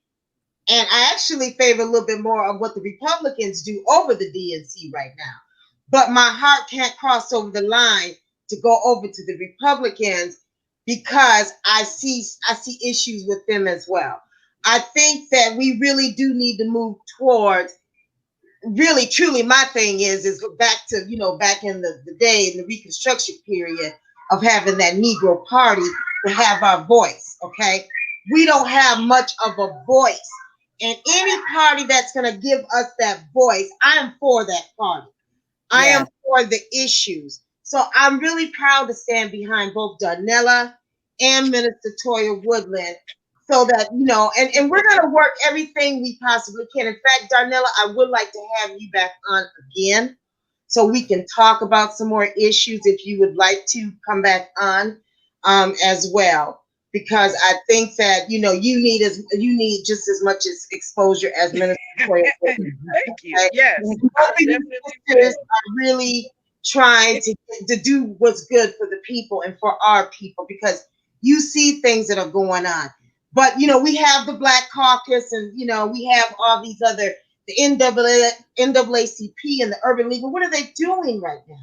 and I actually favor a little bit more of what the Republicans do over the DNC right now. But my heart can't cross over the line to go over to the Republicans, because I see issues with them as well. I think that we really do need to move towards, really truly, my thing is back to, back in the day, in the Reconstruction period, of having that Negro Party to have our voice. Okay, we don't have much of a voice, and any party that's going to give us that voice, I am for that party. I am for the issues. So I'm really proud to stand behind both Darnella and Minister Toya Woodland, so that, and we're going to work everything we possibly can. In fact, Darnella, I would like to have you back on again so we can talk about some more issues, if you would like to come back on as well. Because I think that, you need just as much as exposure as Minister Toya Woodland. Thank you. Yes. Sisters are really trying to do what's good for the people and for our people, because you see things that are going on. But, we have the Black Caucus, and, we have all these other, the NAACP and the Urban League. What are they doing right now?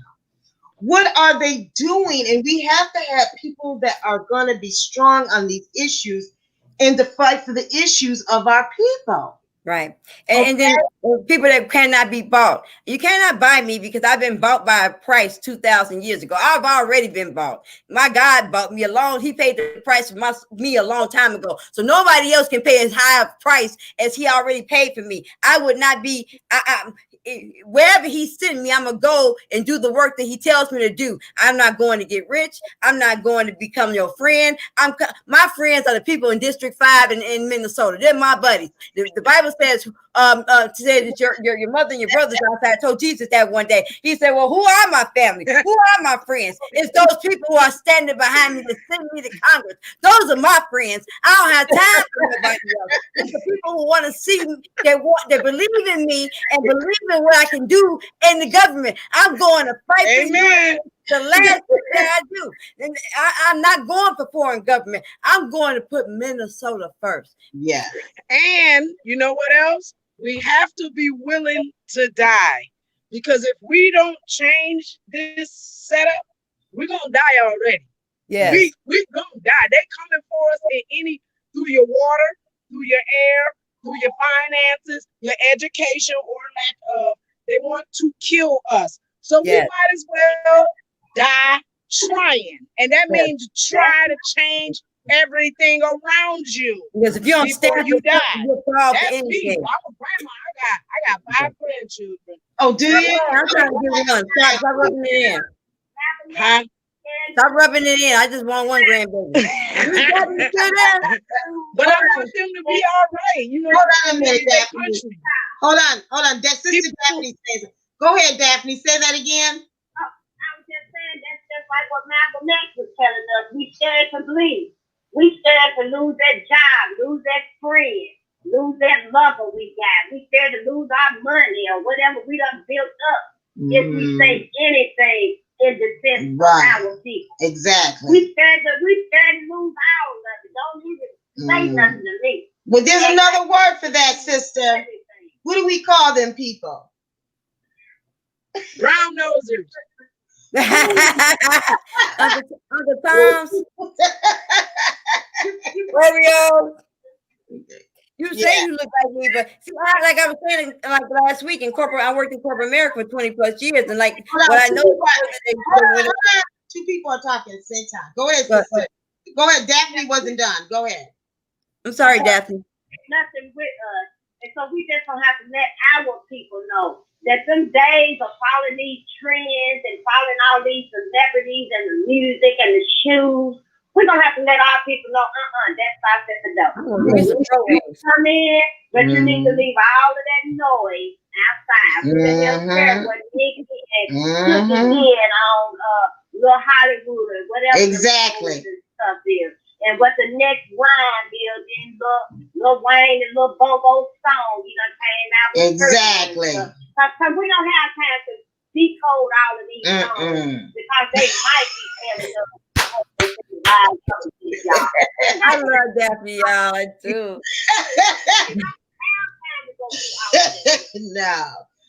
What are they doing? And we have to have people that are going to be strong on these issues and to fight for the issues of our people. Right. And then people that cannot be bought. You cannot buy me, because I've been bought by a price 2,000 years ago. I've already been bought. My God bought me he paid the price for me a long time ago. So nobody else can pay as high a price as he already paid for me. I would not be, wherever he's sending me, I'm going to go and do the work that he tells me to do. I'm not going to get rich. I'm not going to become your friend. My friends are the people in District 5 in Minnesota. They're my buddies. The Bible says, that your mother and your brothers outside. I told Jesus that one day. He said, well, who are my family? Who are my friends? It's those people who are standing behind me to send me to Congress. Those are my friends. I don't have time for nobody else. It's the people who want to see me, they believe in me and believe in what I can do in the government. I'm going to fight for you. The last thing that I do. And I'm not going for foreign government. I'm going to put Minnesota first. Yeah. And you know what else? We have to be willing to die. Because if we don't change this setup, we're going to die already. Yeah. We're going to die. They're coming for us through your water, through your air, through your finances, your education, or lack of. They want to kill us. So we might as well die trying. And that means try to change everything around you. Because if you don't stand, you die. That's me. I'm a grandma. I got 5 grandchildren. Oh, do you? I'm trying to get one. Stop rubbing it in. Huh? Stop rubbing it in. I just want one grandbaby. But I want them to be all right. Hold on a minute, Daphne. Hold on. Sister Daphne says it. Go ahead, Daphne. Say that again. I was just saying, that's just like what Malcolm X was telling us. We scared to bleed. We scared to lose that job, lose that friend, lose that lover we got. We scared to lose our money or whatever we done built up if we say anything in defense of our people. Exactly. We scared to lose all of it. Don't even say nothing to me. Well, there's another word for that, sister. What do we call them people? Brown nosers. Uncle Tom's. Oreo. You say you look like me, but see, like I was saying, like last week in corporate, I worked in corporate America for 20 plus years, and like what I know. Two people are talking at the same time. Go ahead, sister. Go ahead. Daphne wasn't done. Go ahead. I'm sorry, Daphne. Nothing with us, and so we just don't have to let our people know that them days of following these trends and following all these celebrities and the music and the shoes. We're going to have to let our people know, that stops at the door. You come in, but you need to leave all of that noise outside. We just care what Nikki and cooking in on Little Hollywood or whatever exactly the stuff is. And what the next line is in Lil Wayne and Lil Bobo song, you know, came out with exactly. Because we don't have time to decode all of these songs because they might be telling us. I love that for y'all too. No.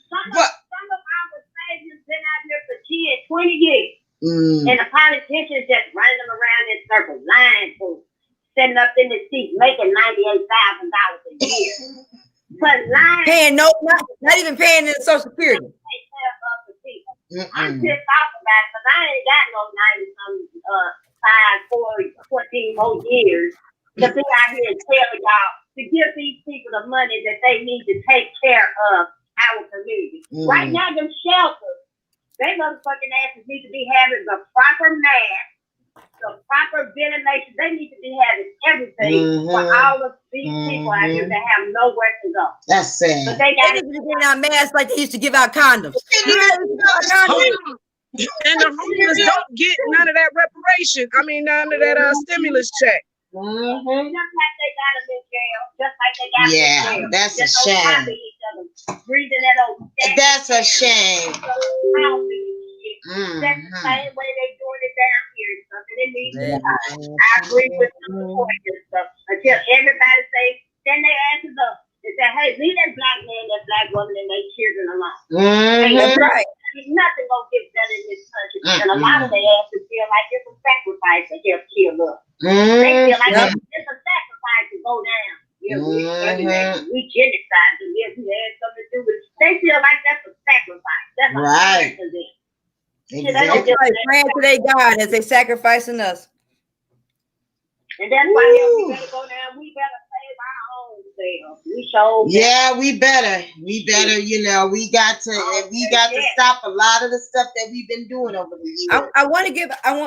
Some of our saviors been out here for 10, 20 years. And the politicians just running them around in circles, lying to them, sitting up in the seat, making $98,000 a year. But lying. Paying not even paying in Social Security. I'm pissed off about it because I ain't got no 14 more years to be out here and tell y'all to give these people the money that they need to take care of our community. Right now, them shelters, they motherfucking asses need to be having the proper mask, the proper ventilation. They need to be having everything for all of these people out here that have nowhere to go. That's sad. But they got to be giving out masks like they used to give out condoms. And the homeless don't get none of that reparation. I mean, none of that stimulus check. Just like they got them in jail. Just like they got them in jail. That's just a shame. Breathing that old. That's a shame. That's the same way they doing it down here and stuff. And it needs to stop. I agree with the point and stuff. Until everybody say, then they asses up and say, hey, leave that black man, that black woman, and their children alone. That's right. Nothing gonna get better in this country. And a lot of their asses feel like it's a sacrifice to help kill us. They feel like it's a sacrifice to go down. Yeah, we genocide them. Yeah, we had something to do with it. They feel like that's a sacrifice. That's a right to them. Exactly. They praying to their God as they sacrificing us. And that's why we better go down. We better save our own selves. We show. Yeah, we better. We better. You know, we got to stop a lot of the stuff that we've been doing over the years. I want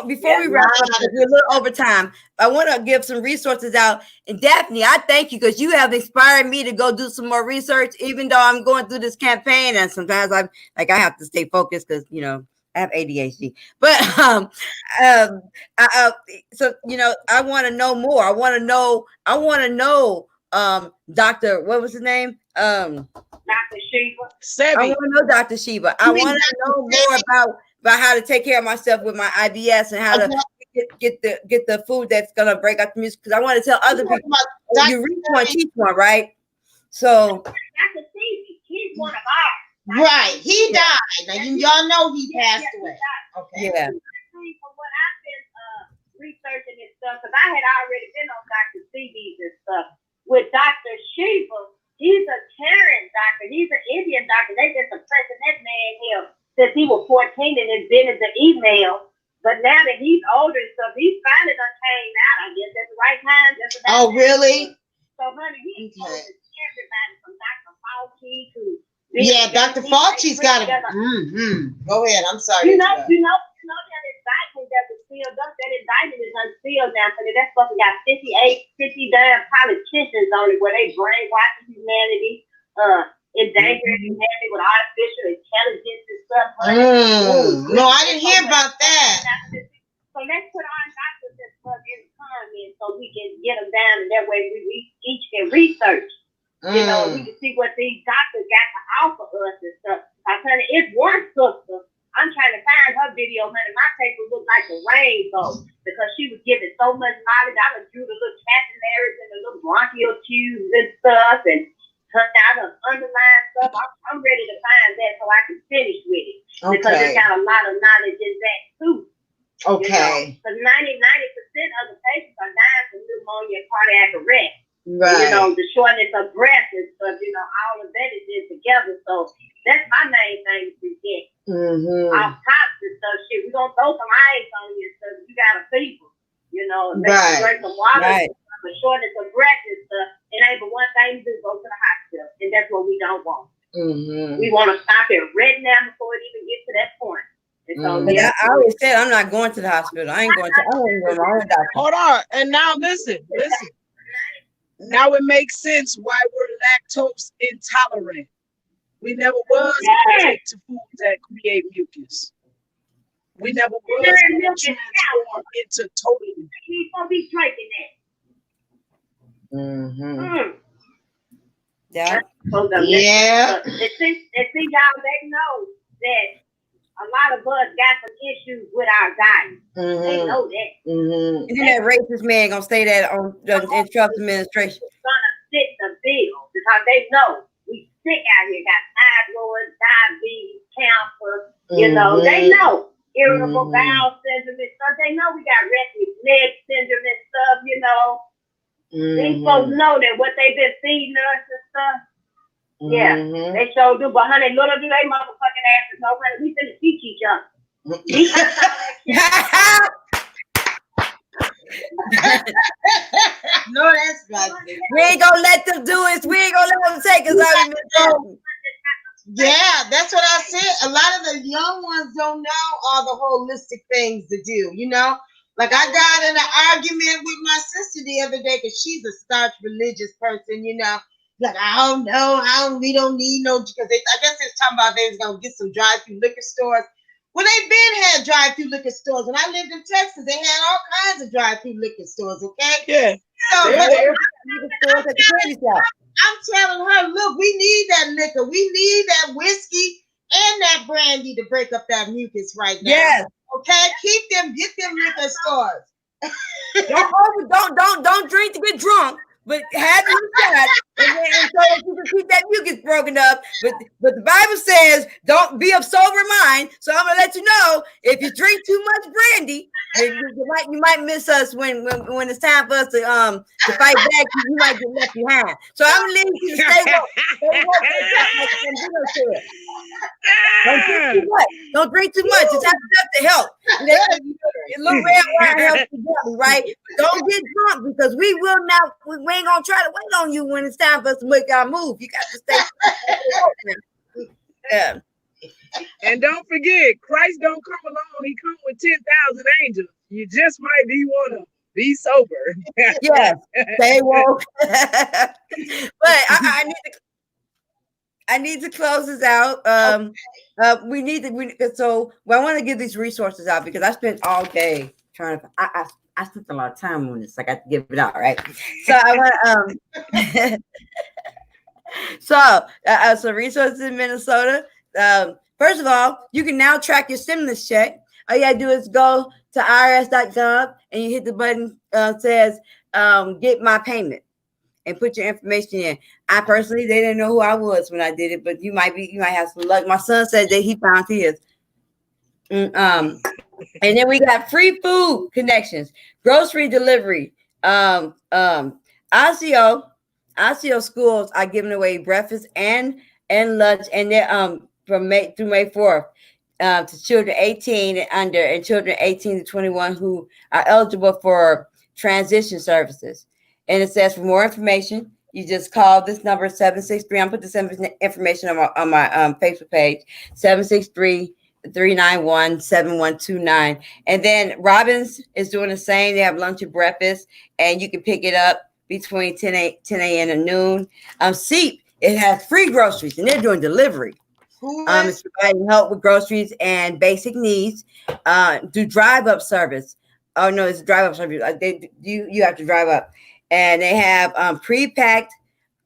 before we wrap up, we're a little over time. I want to give some resources out. And Daphne, I thank you because you have inspired me to go do some more research, even though I'm going through this campaign. And sometimes I have to stay focused because, you know, I have ADHD, but so you know, I want to know more. I want to know, Dr. What was his name? Dr. Sheba. I want to know Dr. Sheba. I want to know more about how to take care of myself with my IBS and how to get the food that's gonna break out the music. Because I want to tell other people. You reach one, teach one, right? So Dr. Stevie, he's one of ours. Right, he died. Now y'all know he passed away. Okay. Yeah. From what I've been researching and stuff, because I had already been on Dr. Stevie's and stuff with Dr. Sheba. He's a caring doctor. He's an Indian doctor. They just oppressing that man here since he was 14 and invented the email. But now that he's older and stuff, he's finally done came out. I guess at the right time. Oh, really? So, honey, he's everybody from Dr. Fauci to. Yeah, Dr. Fauci's got it. Go ahead. I'm sorry. You know that indictment that was sealed up. That indictment is unsealed now. So that's supposed to got 50 damn politicians on it, where they brainwashing humanity, endangering humanity with artificial intelligence and stuff. No, I didn't hear about that. So let's put our doctors and stuff in the comments so we can get them down, and that way we each can research. You know, we can see what these doctors got to offer us and stuff. I tell you, it's one sister. I'm trying to find her video, honey. My paper looked like a rainbow because she was giving so much knowledge. I drew the little capillaries and the little bronchial tubes and stuff and cut out the underlying stuff. I'm ready to find that so I can finish with it. Because it's got a lot of knowledge in that too. Okay. Because 90% of the patients are dying from pneumonia and cardiac arrest. Right. You know, the shortness of breath and stuff, you know, all of that is in together. So that's my main thing to get. Off tops and stuff, shit. We're going to throw some ice on you and stuff. You got a fever, you know, and drink some water and stuff. The shortness of breath and stuff. It ain't but one thing to do, go to the hospital. And that's what we don't want. We want to stop it right now before it even gets to that point. And so, I always said I'm not going to the hospital. I ain't going to my own doctor. Hold on. And now listen. Now it makes sense why we're lactose intolerant. We never was allergic to foods that create mucus. We never was Sure, going milk to is transform into totally. He's gonna be drinking that. Mm-hmm. Yeah. Yeah. And see, y'all, they know that a lot of us got some issues with our diet. They know that. And then that racist man gonna say that on in Trump's administration. Gonna fit the bill because they know we sick out here, got thyroid, diabetes, cancer. You know, they know irritable bowel syndrome and stuff. They know we got restless leg syndrome and stuff. You know, these folks know that what they've been feeding us and stuff. Yeah, they sure do. But honey, little do they motherfucking asses know, honey, we finna teach each other. No, that's right. We ain't gonna let them do it. We ain't gonna let them take us out. Yeah, that's what I said. A lot of the young ones don't know all the holistic things to do, you know? Like I got in an argument with my sister the other day because she's a starch religious person, you know. Like, I don't know, we don't need no, because I guess they was talking about they was going to get some drive-through liquor stores. Well, they been had drive-through liquor stores. When I lived in Texas, they had all kinds of drive-through liquor stores, okay? Yeah. So, Yeah. I'm telling her, look, we need that liquor. We need that whiskey and that brandy to break up that mucus right now. Yes. Okay? Get them liquor stores. Don't drink to get drunk, but have your shot, and so that you can keep that mucus broken up. But the Bible says, don't be of sober mind. So I'm gonna let you know, if you drink too much brandy, you might miss us when it's time for us to fight back. You might get left behind. So I'm gonna leave you to stay woke. Don't drink too much. It's not enough to help. A little red wine helps you, right? Don't get drunk because we will not. We ain't gonna try to wait on you when it's time for us to make our move. You got to stay. Yeah. And don't forget, Christ don't come alone. He come with 10,000 angels. You just might want to be sober. Yes, stay woke. But I need to close this out. So I want to give these resources out because I spent all day trying to. I spent a lot of time on this. I got to give it out, right? So I want so resources in Minnesota. First of all, you can now track your stimulus check. All you gotta do is go to irs.gov and you hit the button says get my payment and put your information in. I personally, they didn't know who I was when I did it, but you might have some luck. My son said that he found his. And then we got free food connections, grocery delivery. ICO schools are giving away breakfast and lunch, and they're from May through May 4th to children 18 and under, and children 18 to 21 who are eligible for transition services. And it says for more information, you just call this number 763. I'm put this information on my Facebook page, 763-391-7129. And then Robbins is doing the same. They have lunch and breakfast, and you can pick it up between 10 a.m. and noon. SEEP, it has free groceries, and they're doing delivery. It's providing help with groceries and basic needs. Do drive-up service. Oh no, it's drive-up service. You have to drive up, and they have pre-packed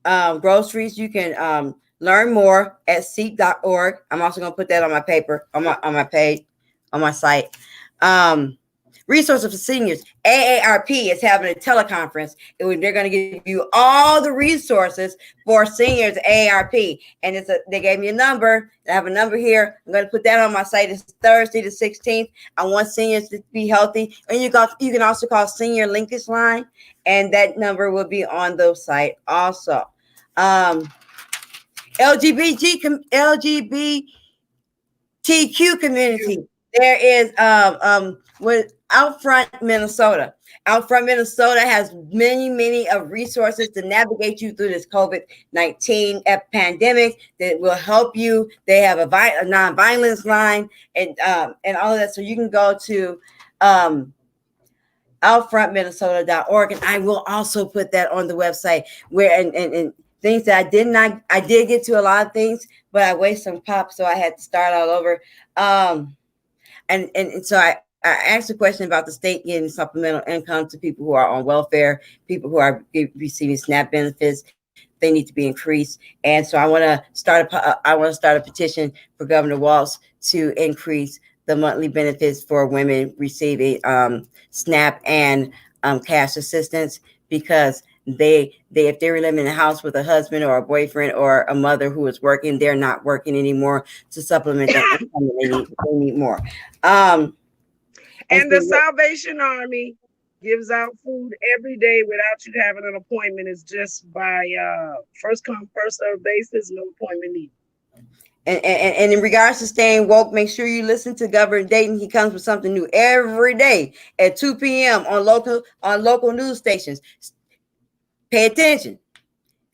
groceries. You can learn more at seek.org. I'm also going to put that on my paper, on my page, on my site. Resources for seniors. AARP is having a teleconference. They're going to give you all the resources for seniors. AARP, and they gave me a number. I have a number here. I'm going to put that on my site. It's Thursday the 16th. I want seniors to be healthy, and you can also call Senior Linkage Line, and that number will be on the site also. LGBTQ community. There is with Outfront Minnesota. Outfront Minnesota has many of resources to navigate you through this COVID-19 pandemic that will help you. They have a non-violence line and all of that. So you can go to outfrontminnesota.org, and I will also put that on the website where and things that I did get to a lot of things, but I wasted some pop, so I had to start all over. and so I asked a question about the state giving supplemental income to people who are on welfare, people who are receiving SNAP benefits. They need to be increased, and so I want to start a petition for Governor Walz to increase the monthly benefits for women receiving SNAP and cash assistance, because they if they're living in a house with a husband or a boyfriend or a mother who is working, they're not working anymore to supplement that income. They need more. And the Salvation Army gives out food every day without you having an appointment. It's just by first come, first serve basis, no appointment needed. And in regards to staying woke, make sure you listen to Governor Dayton. He comes with something new every day at 2 p.m. on local news stations. Pay attention,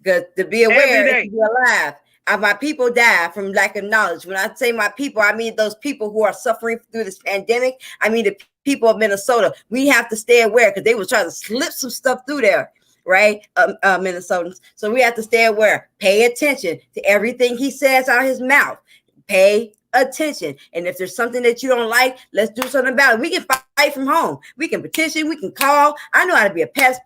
because to be aware, to be alive. My people die from lack of knowledge. When I say my people, I mean those people who are suffering through this pandemic. I mean the people of Minnesota. We have to stay aware, because they were trying to slip some stuff through there, right? Minnesotans. So we have to stay aware. Pay attention to everything he says out of his mouth. Pay attention. And if there's something that you don't like, let's do something about it. We can fight from home. We can petition. We can call. I know how to be a pest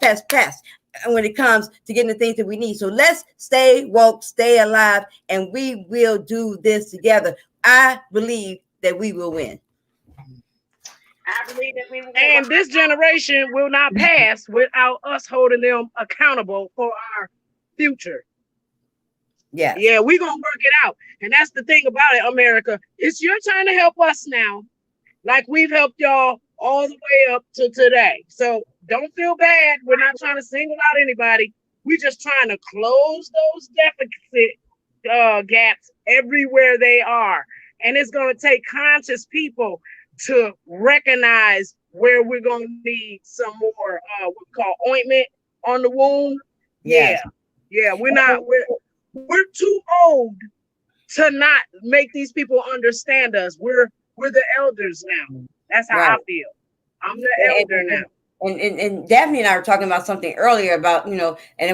when it comes to getting the things that we need. So let's stay woke, stay alive, and we will do this together. I believe that we will win. I believe that we will. And this generation will not pass without us holding them accountable for our future. Yeah. Yeah, we're going to work it out. And that's the thing about it, America. It's your turn to help us now. Like we've helped y'all all the way up to today. So don't feel bad. We're not trying to single out anybody. We're just trying to close those deficit gaps everywhere they are. And it's going to take conscious people to recognize where we're going to need some more what we call ointment on the wound. Yes. Yeah. We're too old to not make these people understand us. We're the elders now. That's how I feel. I'm the elder now. And Daphne and I were talking about something earlier about, and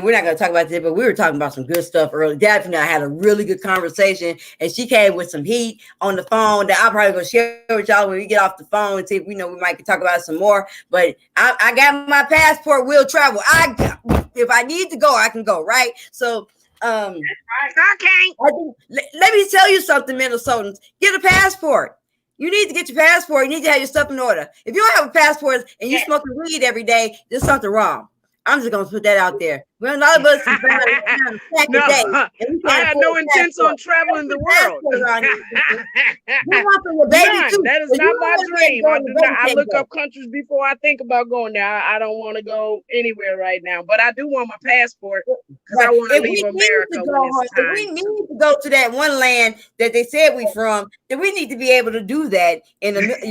we're not going to talk about this, but we were talking about some good stuff earlier. Daphne and I had a really good conversation, and she came with some heat on the phone that I'm probably going to share with y'all when we get off the phone and see if we might talk about it some more. But I got my passport, will travel. If I need to go, I can go, right? So, let me tell you something, Minnesotans. Get a passport. You need to get your passport. You need to have your stuff in order. If you don't have a passport and you're smoking weed every day, there's something wrong. I'm just gonna put that out there. Well, a lot of us I had no intents on traveling the world. That is not my dream. I look up countries before I think about going there. I don't want to go anywhere right now, but I do want my passport because I want to leave America when it's time. If we need to go to that one land that they said we from, then we need to be able to do that and be able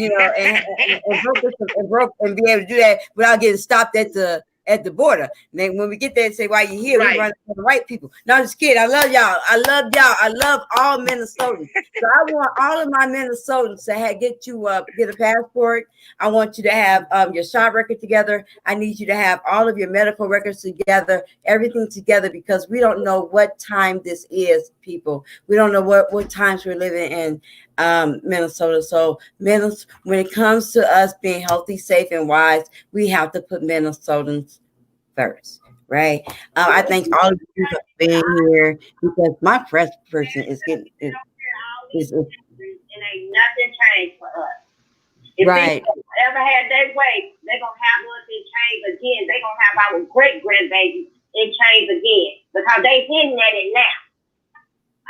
to do that without getting stopped at the border. And then when we get there and say, why you here? We run for the right people. No, I'm just kidding. I love y'all. I love all Minnesotans. So I want all of my Minnesotans to get a passport. I want you to have your shot record together. I need you to have all of your medical records together, everything together, because we don't know what time this is, people. We don't know what times we're living in Minnesota. So when it comes to us being healthy, safe, and wise, we have to put Minnesotans first, right? I thank all of you for being here, because my press person is getting it ain't nothing changed for us. If right. people ever had their way, they're gonna have us in change again. They're gonna have our great grandbabies in change again, because they hinting at it now.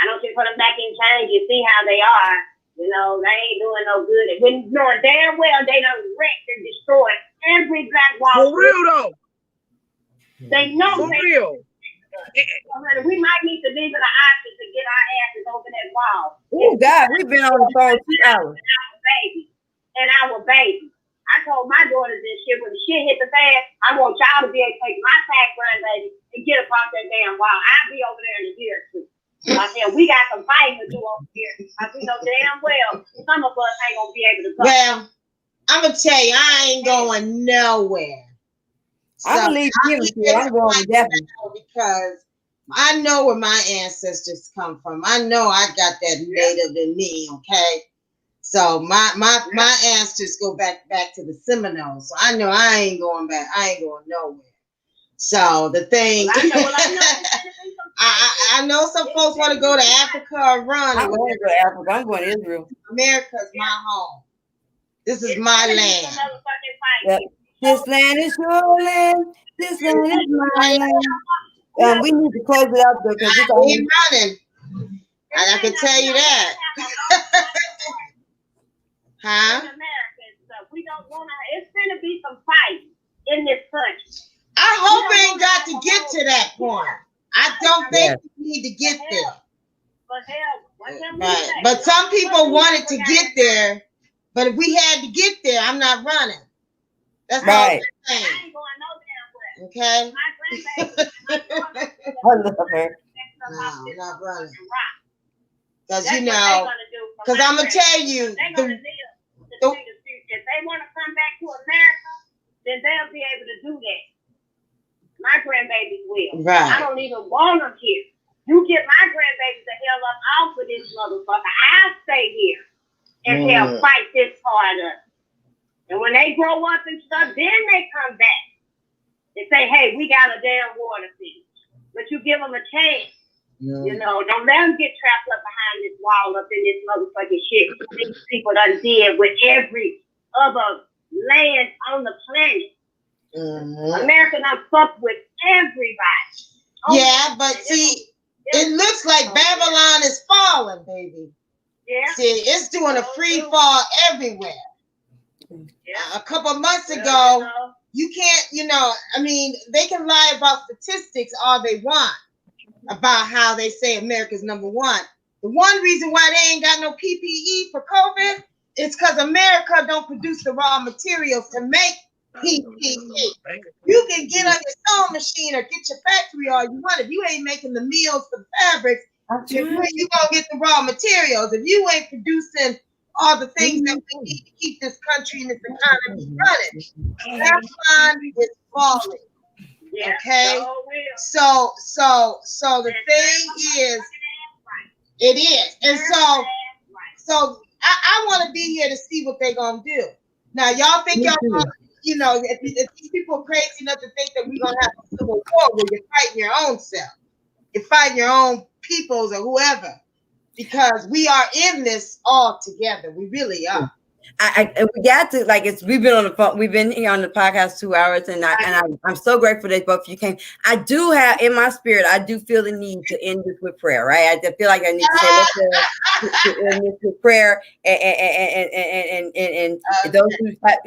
I don't think put them back in change. You see how they are. They ain't doing no good. And when knowing damn well they done wrecked and destroyed every black wall. For real though. They know. For real. We might need to visit an option to get our asses over that wall. Oh God, we've been on the phone 2 hours. And our baby. I told my daughters this shit, when the shit hit the fan, I want y'all to be able to take my fat grandbaby and get across that damn wall. I'll be over there in a year or two. I said, we got some fighting to do over here. We know damn well some of us ain't gonna be able to go. Well, I'm gonna tell you, I ain't going nowhere. So I believe you. I'm going definitely because I know where my ancestors come from. I know I got that native in me. Okay, So my ancestors go back to the Seminoles. So I know I ain't going back. I ain't going nowhere. So the thing, I know some folks want to go to Africa or run. I want to go to Africa. I'm going to Israel. America's my home. This is my land. Yep. This land is your land. This land is my land. We need to close it out because it's all running. I can tell you that. Huh? We don't want to. It's going to be some fight in this country. I hope it ain't got to get to that point. I don't think we need to get there. Right. But some people wanted to get there. But if we had to get there, I'm not running. That's right. All I'm saying. I ain't going nowhere. Okay? I love her. No, I'm not running. Because, you know, because I'm going to tell you. If they want to come back to America, then they'll be able to do that. My grandbabies will. Right. I don't even want them here. You get my grandbabies the hell up off of this motherfucker. I'll stay here and they'll fight this part of it. And when they grow up and stuff, then they come back and say, hey, we got a damn water thing. But you give them a chance. You know, don't let them get trapped up behind this wall up in this motherfucking shit. These people done did with every other land on the planet. America done fucked with everybody. Yeah, but see, it looks like Babylon is falling, baby. Yeah. See, it's doing a free fall everywhere. A couple of months ago, you can't, you know, I mean, they can lie about statistics all they want about how they say America's number one. The one reason why they ain't got no PPE for COVID is because America don't produce the raw materials to make PPE. You can get on your sewing machine or get your factory all you want. If you ain't making the meals for the fabrics, you gonna get the raw materials. If you ain't producing all the things that we need to keep this country and this economy running, Babylon is falling. Okay, so the thing is, it is, and so I want to be here to see what they're gonna do. Now, y'all think y'all, you know, if these people are crazy enough to think that we're gonna have a civil war where you're fighting your own self, you're fighting your own peoples or whoever, because we are in this all together. We really are. We got to we've been on the phone. We've been here on the podcast 2 hours, and I'm so grateful that both of you came. I do have in my spirit. I do feel the need to end this with prayer. Right? I feel like I need to end this with prayer, and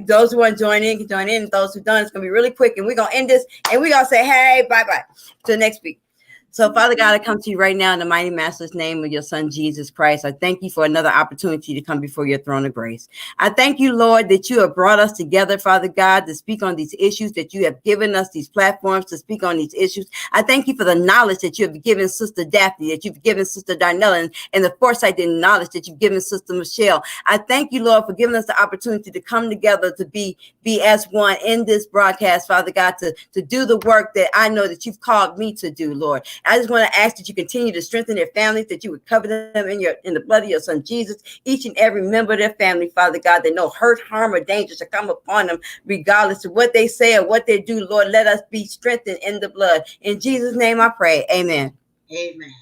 those who want to join in can join in. Those who don't, it's gonna be really quick, and we're gonna end this, and we're gonna say hey, bye bye till next week. So, Father God, I come to you right now in the mighty master's name of your son, Jesus Christ. I thank you for another opportunity to come before your throne of grace. I thank you, Lord, that you have brought us together, Father God, to speak on these issues, that you have given us these platforms to speak on these issues. I thank you for the knowledge that you have given Sister Daphne, that you've given Sister Darnella, and the foresight and knowledge that you've given Sister Michelle. I thank you, Lord, for giving us the opportunity to come together to be as one in this broadcast, Father God, to do the work that I know that you've called me to do, Lord. I just want to ask that you continue to strengthen their families, that you would cover them in the blood of your son Jesus, each and every member of their family, Father God, that no hurt, harm, or danger shall come upon them, regardless of what they say or what they do. Lord, let us be strengthened in the blood. In Jesus' name I pray. Amen. Amen.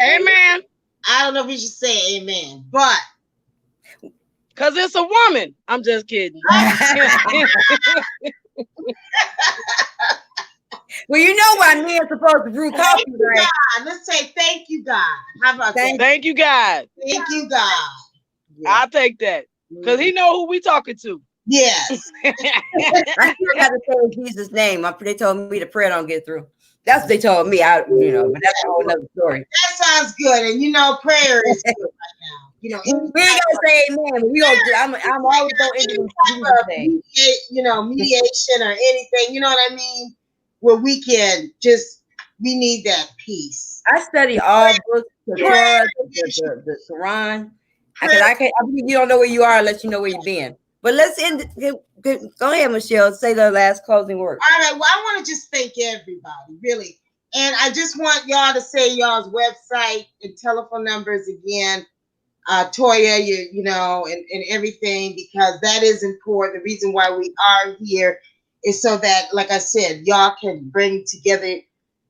Amen. I don't know if we should say amen, but because it's a woman. I'm just kidding. Well, you know why men are supposed to brew coffee, right? God. Let's say thank you, God. How about that? Thank you, God. Thank you, God. Yeah. I'll take that. Because he know who we talking to. Yes. I still got to say in Jesus' name. They told me the prayer don't get through. That's what they told me. But that's a whole other story. That sounds good. And prayer is good right now. We ain't gonna say amen, but we gonna. I'm always going into mediation or anything. You know what I mean? Where we can we need that peace. I study all books, the Torah, the Quran. I believe you don't know where you are unless you know where you've been. But let's end. Go ahead, Michelle. Say the last closing word. All right. Well, I want to just thank everybody, really, and I just want y'all to say y'all's website and telephone numbers again. Toya, you know, and everything, because that is important. The reason why we are here is so that, like I said, y'all can bring together,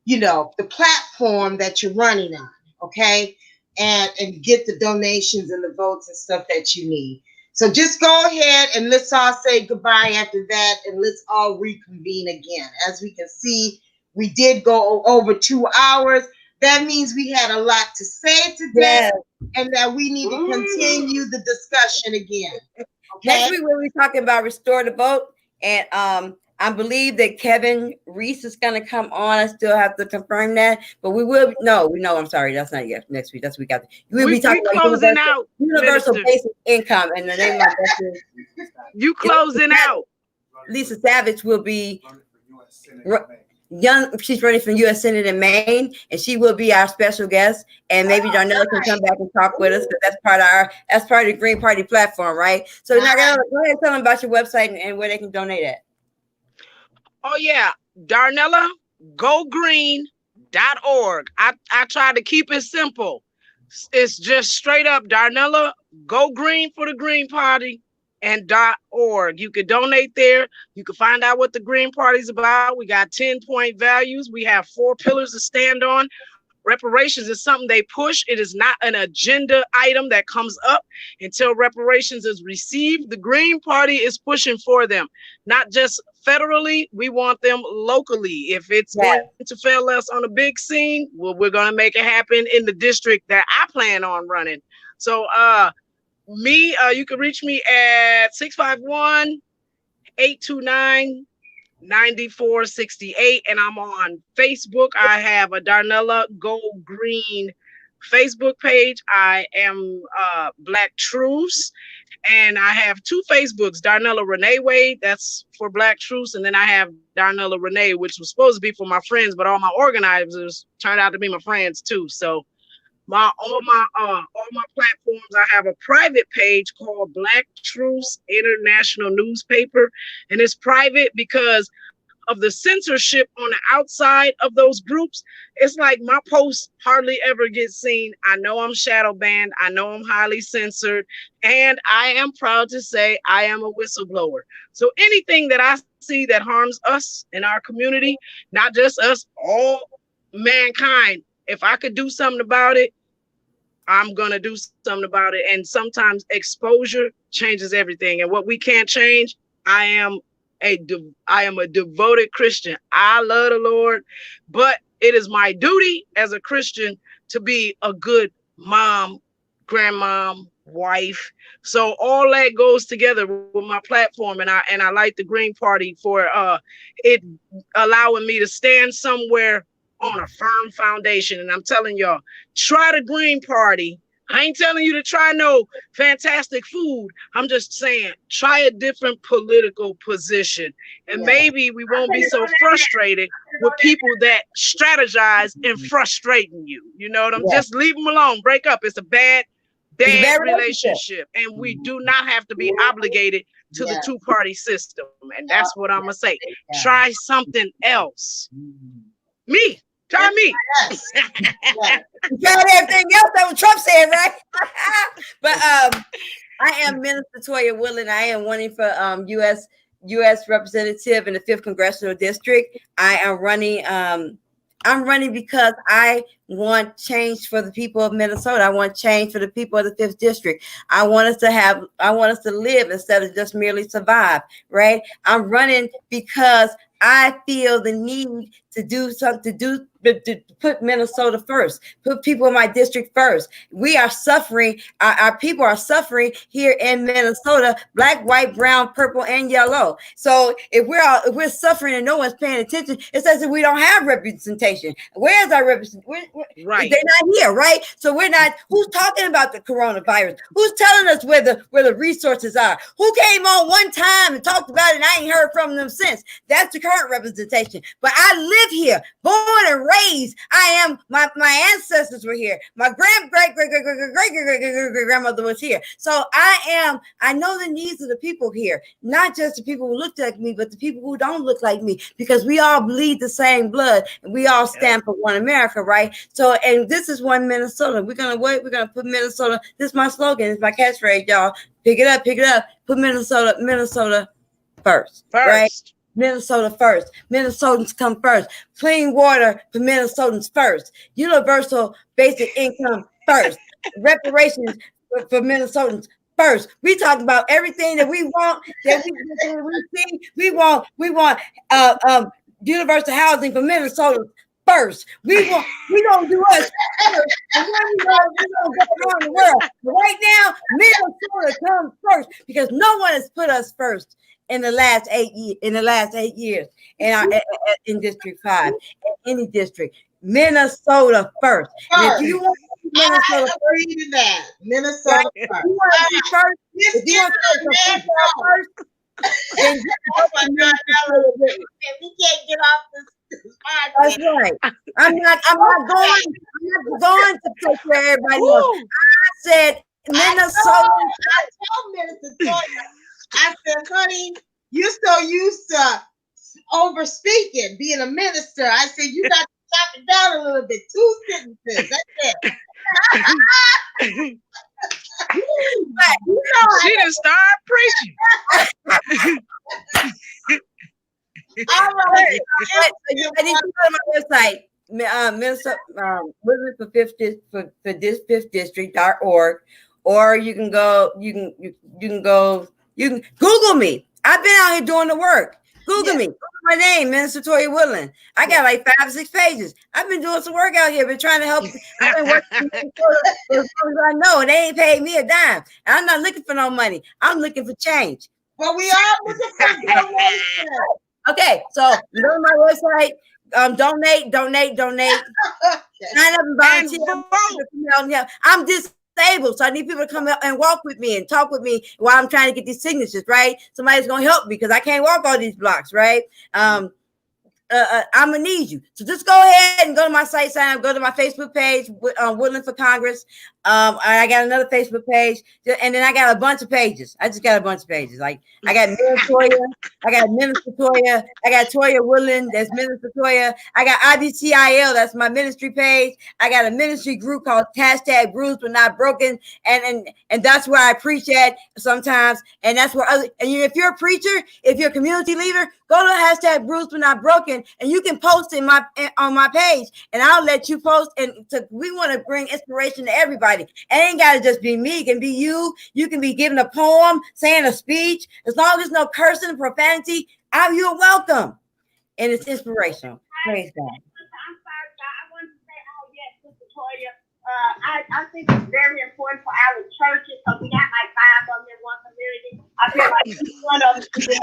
you know, the platform that you're running on, okay, and get the donations and the votes and stuff that you need. So just go ahead and let's all say goodbye after that, and let's all reconvene again. As we can see, we did go over 2 hours. That means we had a lot to say today. Yes. And that we need to continue the discussion again. Okay? Next week we'll be talking about restore the vote, and I believe that Kevin Reese is going to come on. I still have to confirm that, but we will. No, I'm sorry, that's not yet. Next week, that's week after. We'll be talking about universal basic income, and the name of that is you closing out. Lisa Savage will be young. She's running for U.S. Senate in Maine, and she will be our special guest. And maybe Darnella can come back and talk with us, because that's part of the Green Party platform, right? So now go ahead and tell them about your website and where they can donate at. Oh yeah, Darnella, gogreen.org. I try to keep it simple. It's just straight up Darnella, go green for the Green Party, and .org. You can donate there. You can find out what the Green Party is about. We got 10-point values. We have 4 pillars to stand on. Reparations is something they push. It is not an agenda item that comes up until reparations is received. The Green Party is pushing for them, not just federally. We want them locally. If it's going to fail us on a big scene, well, we're going to make it happen in the district that I plan on running. So you can reach me at 651-829-9468, and I'm on Facebook. I have a Darnella Go Green Facebook page. I am Black Truce, and I have 2 Facebooks, Darnella Renee Wade, that's for Black Truce, and then I have Darnella Renee, which was supposed to be for my friends, but all my organizers turned out to be my friends too. So all my platforms, I have a private page called Black Truce International Newspaper, and it's private because of the censorship on the outside of those groups. It's like my posts hardly ever get seen. I know I'm shadow banned. I know I'm highly censored, and I am proud to say I am a whistleblower. So anything that I see that harms us in our community, not just us, all mankind, if I could do something about it, I'm going to do something about it. And sometimes exposure changes everything. And what we can't change, I am a devoted Christian. I love the Lord, but it is my duty as a Christian to be a good mom, grandmom, wife. So all that goes together with my platform. And I like the Green Party for it allowing me to stand somewhere on a firm foundation. And I'm telling y'all, try the Green Party. I ain't telling you to try no fantastic food. I'm just saying, try a different political position. And maybe we won't be so frustrated with people that strategize and frustrating you. You know what I'm just leave them alone. Break up. It's a bad relationship. And we do not have to be obligated to the 2-party system. And that's what I'm going to say. Try something else. Me. Try me. Yes. Got everything else that what Trump said, right? But I am Minister Toya Woodland. I am running for U.S. representative in the 5th Congressional District. I am running. I'm running because I want change for the people of Minnesota. I want change for the people of the 5th District. I want us to live instead of just merely survive, right? I'm running because I feel the need to do something, to put Minnesota first, put people in my district first. We are suffering. Our people are suffering here in Minnesota, black, white, brown, purple, and yellow. So if we're suffering and no one's paying attention, it says that we don't have representation. Where's our representation? Right. They're not here, right? So we're not. Who's talking about the coronavirus? Who's telling us where the resources are? Who came on one time and talked about it and I ain't heard from them since? That's the current representation. But I live here, born and raised. My ancestors were here. My great-great-great-great-great-great-grandmother was here. So I know the needs of the people here, not just the people who look like me, but the people who don't look like me, because we all bleed the same blood and we all stand for one America, right? So, and this is one Minnesota. We're gonna put Minnesota. This is my slogan. It's my catchphrase, y'all. Pick it up, put Minnesota first. Right? Minnesota first. Minnesotans come first. Clean water for Minnesotans first. Universal basic income first. Reparations for Minnesotans first. We talk about everything that we want, that we see. We want universal housing for Minnesotans first. We gonna do us first. And then we gonna go around the world. But right now, Minnesota comes first because no one has put us first in the last 8 years. In the last 8 years, in District 5, in any district, Minnesota first. And if you want Minnesota agree to that. Minnesota first. If you want to be first, if you want to be first, then oh my God, we can't get off this. That's right. I'm not going to take care of everybody else. I said Minnesota. I told Minister Toya, I said, honey, you're so used to over speaking, being a minister. I said, you got to chop it down a little bit. 2 sentences. That's it. She done started preaching. All right. I need to go to my website, Minnesota Woodland for this 5th district.org, or you can Google me. I've been out here doing the work. Google me. Google my name, Minister Toya Woodland. I got like 5 or 6 pages. I've been doing some work out here. Been trying to help. I've been working as long as I know, and they ain't paid me a dime. And I'm not looking for no money. I'm looking for change. But we are looking for donations. Okay, so go to my website. Donate. Sign up and volunteer. I'm disabled, so I need people to come up and walk with me and talk with me while I'm trying to get these signatures, right? Somebody's gonna help me because I can't walk all these blocks, right? I'm gonna need you. So just go ahead and go to my site, sign up, go to my Facebook page, Woodland for Congress. I got another Facebook page, and then I got a bunch of pages. I just got a bunch of pages. Like I got Toya, I got Minister Toya, I got Toya Woodland, that's Minister Toya. I got IBCIL, that's my ministry page. I got a ministry group called hashtag Bruised but Not Broken, and that's where I preach at sometimes. And that's where if you're a preacher, if you're a community leader, go to hashtag Bruised but Not Broken, and you can post on my page, and I'll let you post. And we want to bring inspiration to everybody. It ain't got to just be me. It can be you. You can be giving a poem, saying a speech. As long as there's no cursing and profanity, you're welcome. And it's inspirational. Praise God. I'm sorry, I wanted to say, yes, Sister Toya. I think it's very important for our churches, because we got like 5 of them in one community. I feel like each one of them,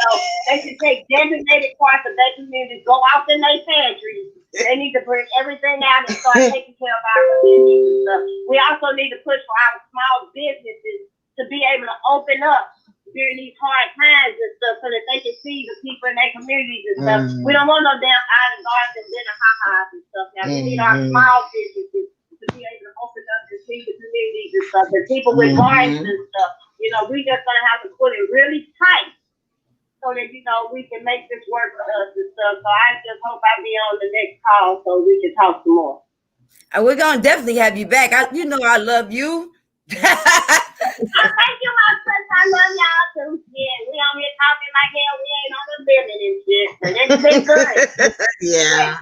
they should take designated parts of their community, go out in their pantries. They need to bring everything out and start taking care of our communities and stuff. We also need to push for our small businesses to be able to open up during these hard times and stuff, so that they can see the people in their communities and stuff. We don't want no damn island gardens and dinner ha-has and stuff. Now, we need our small businesses to be able to open up and see the communities and stuff. And people with gardens and stuff, we just gonna have to put it really tight so that we can make this work for us and stuff. So I just hope I be on the next call so we can talk some more. And we're gonna definitely have you back. I love you. Thank you, my friends. I love y'all too. Yeah, we on here talking like hell. We ain't on the living and shit. So it's been good. Yeah.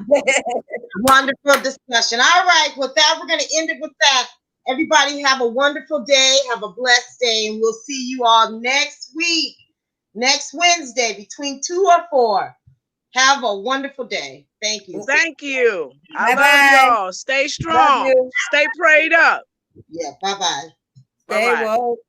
Wonderful discussion. All right. With that, we're going to end it with that. Everybody have a wonderful day. Have a blessed day. And we'll see you all next week, next Wednesday, between 2 or 4. Have a wonderful day. Thank you. Thank you. I love y'all. Stay strong. Stay prayed up. Yeah. Bye-bye. Stay woke.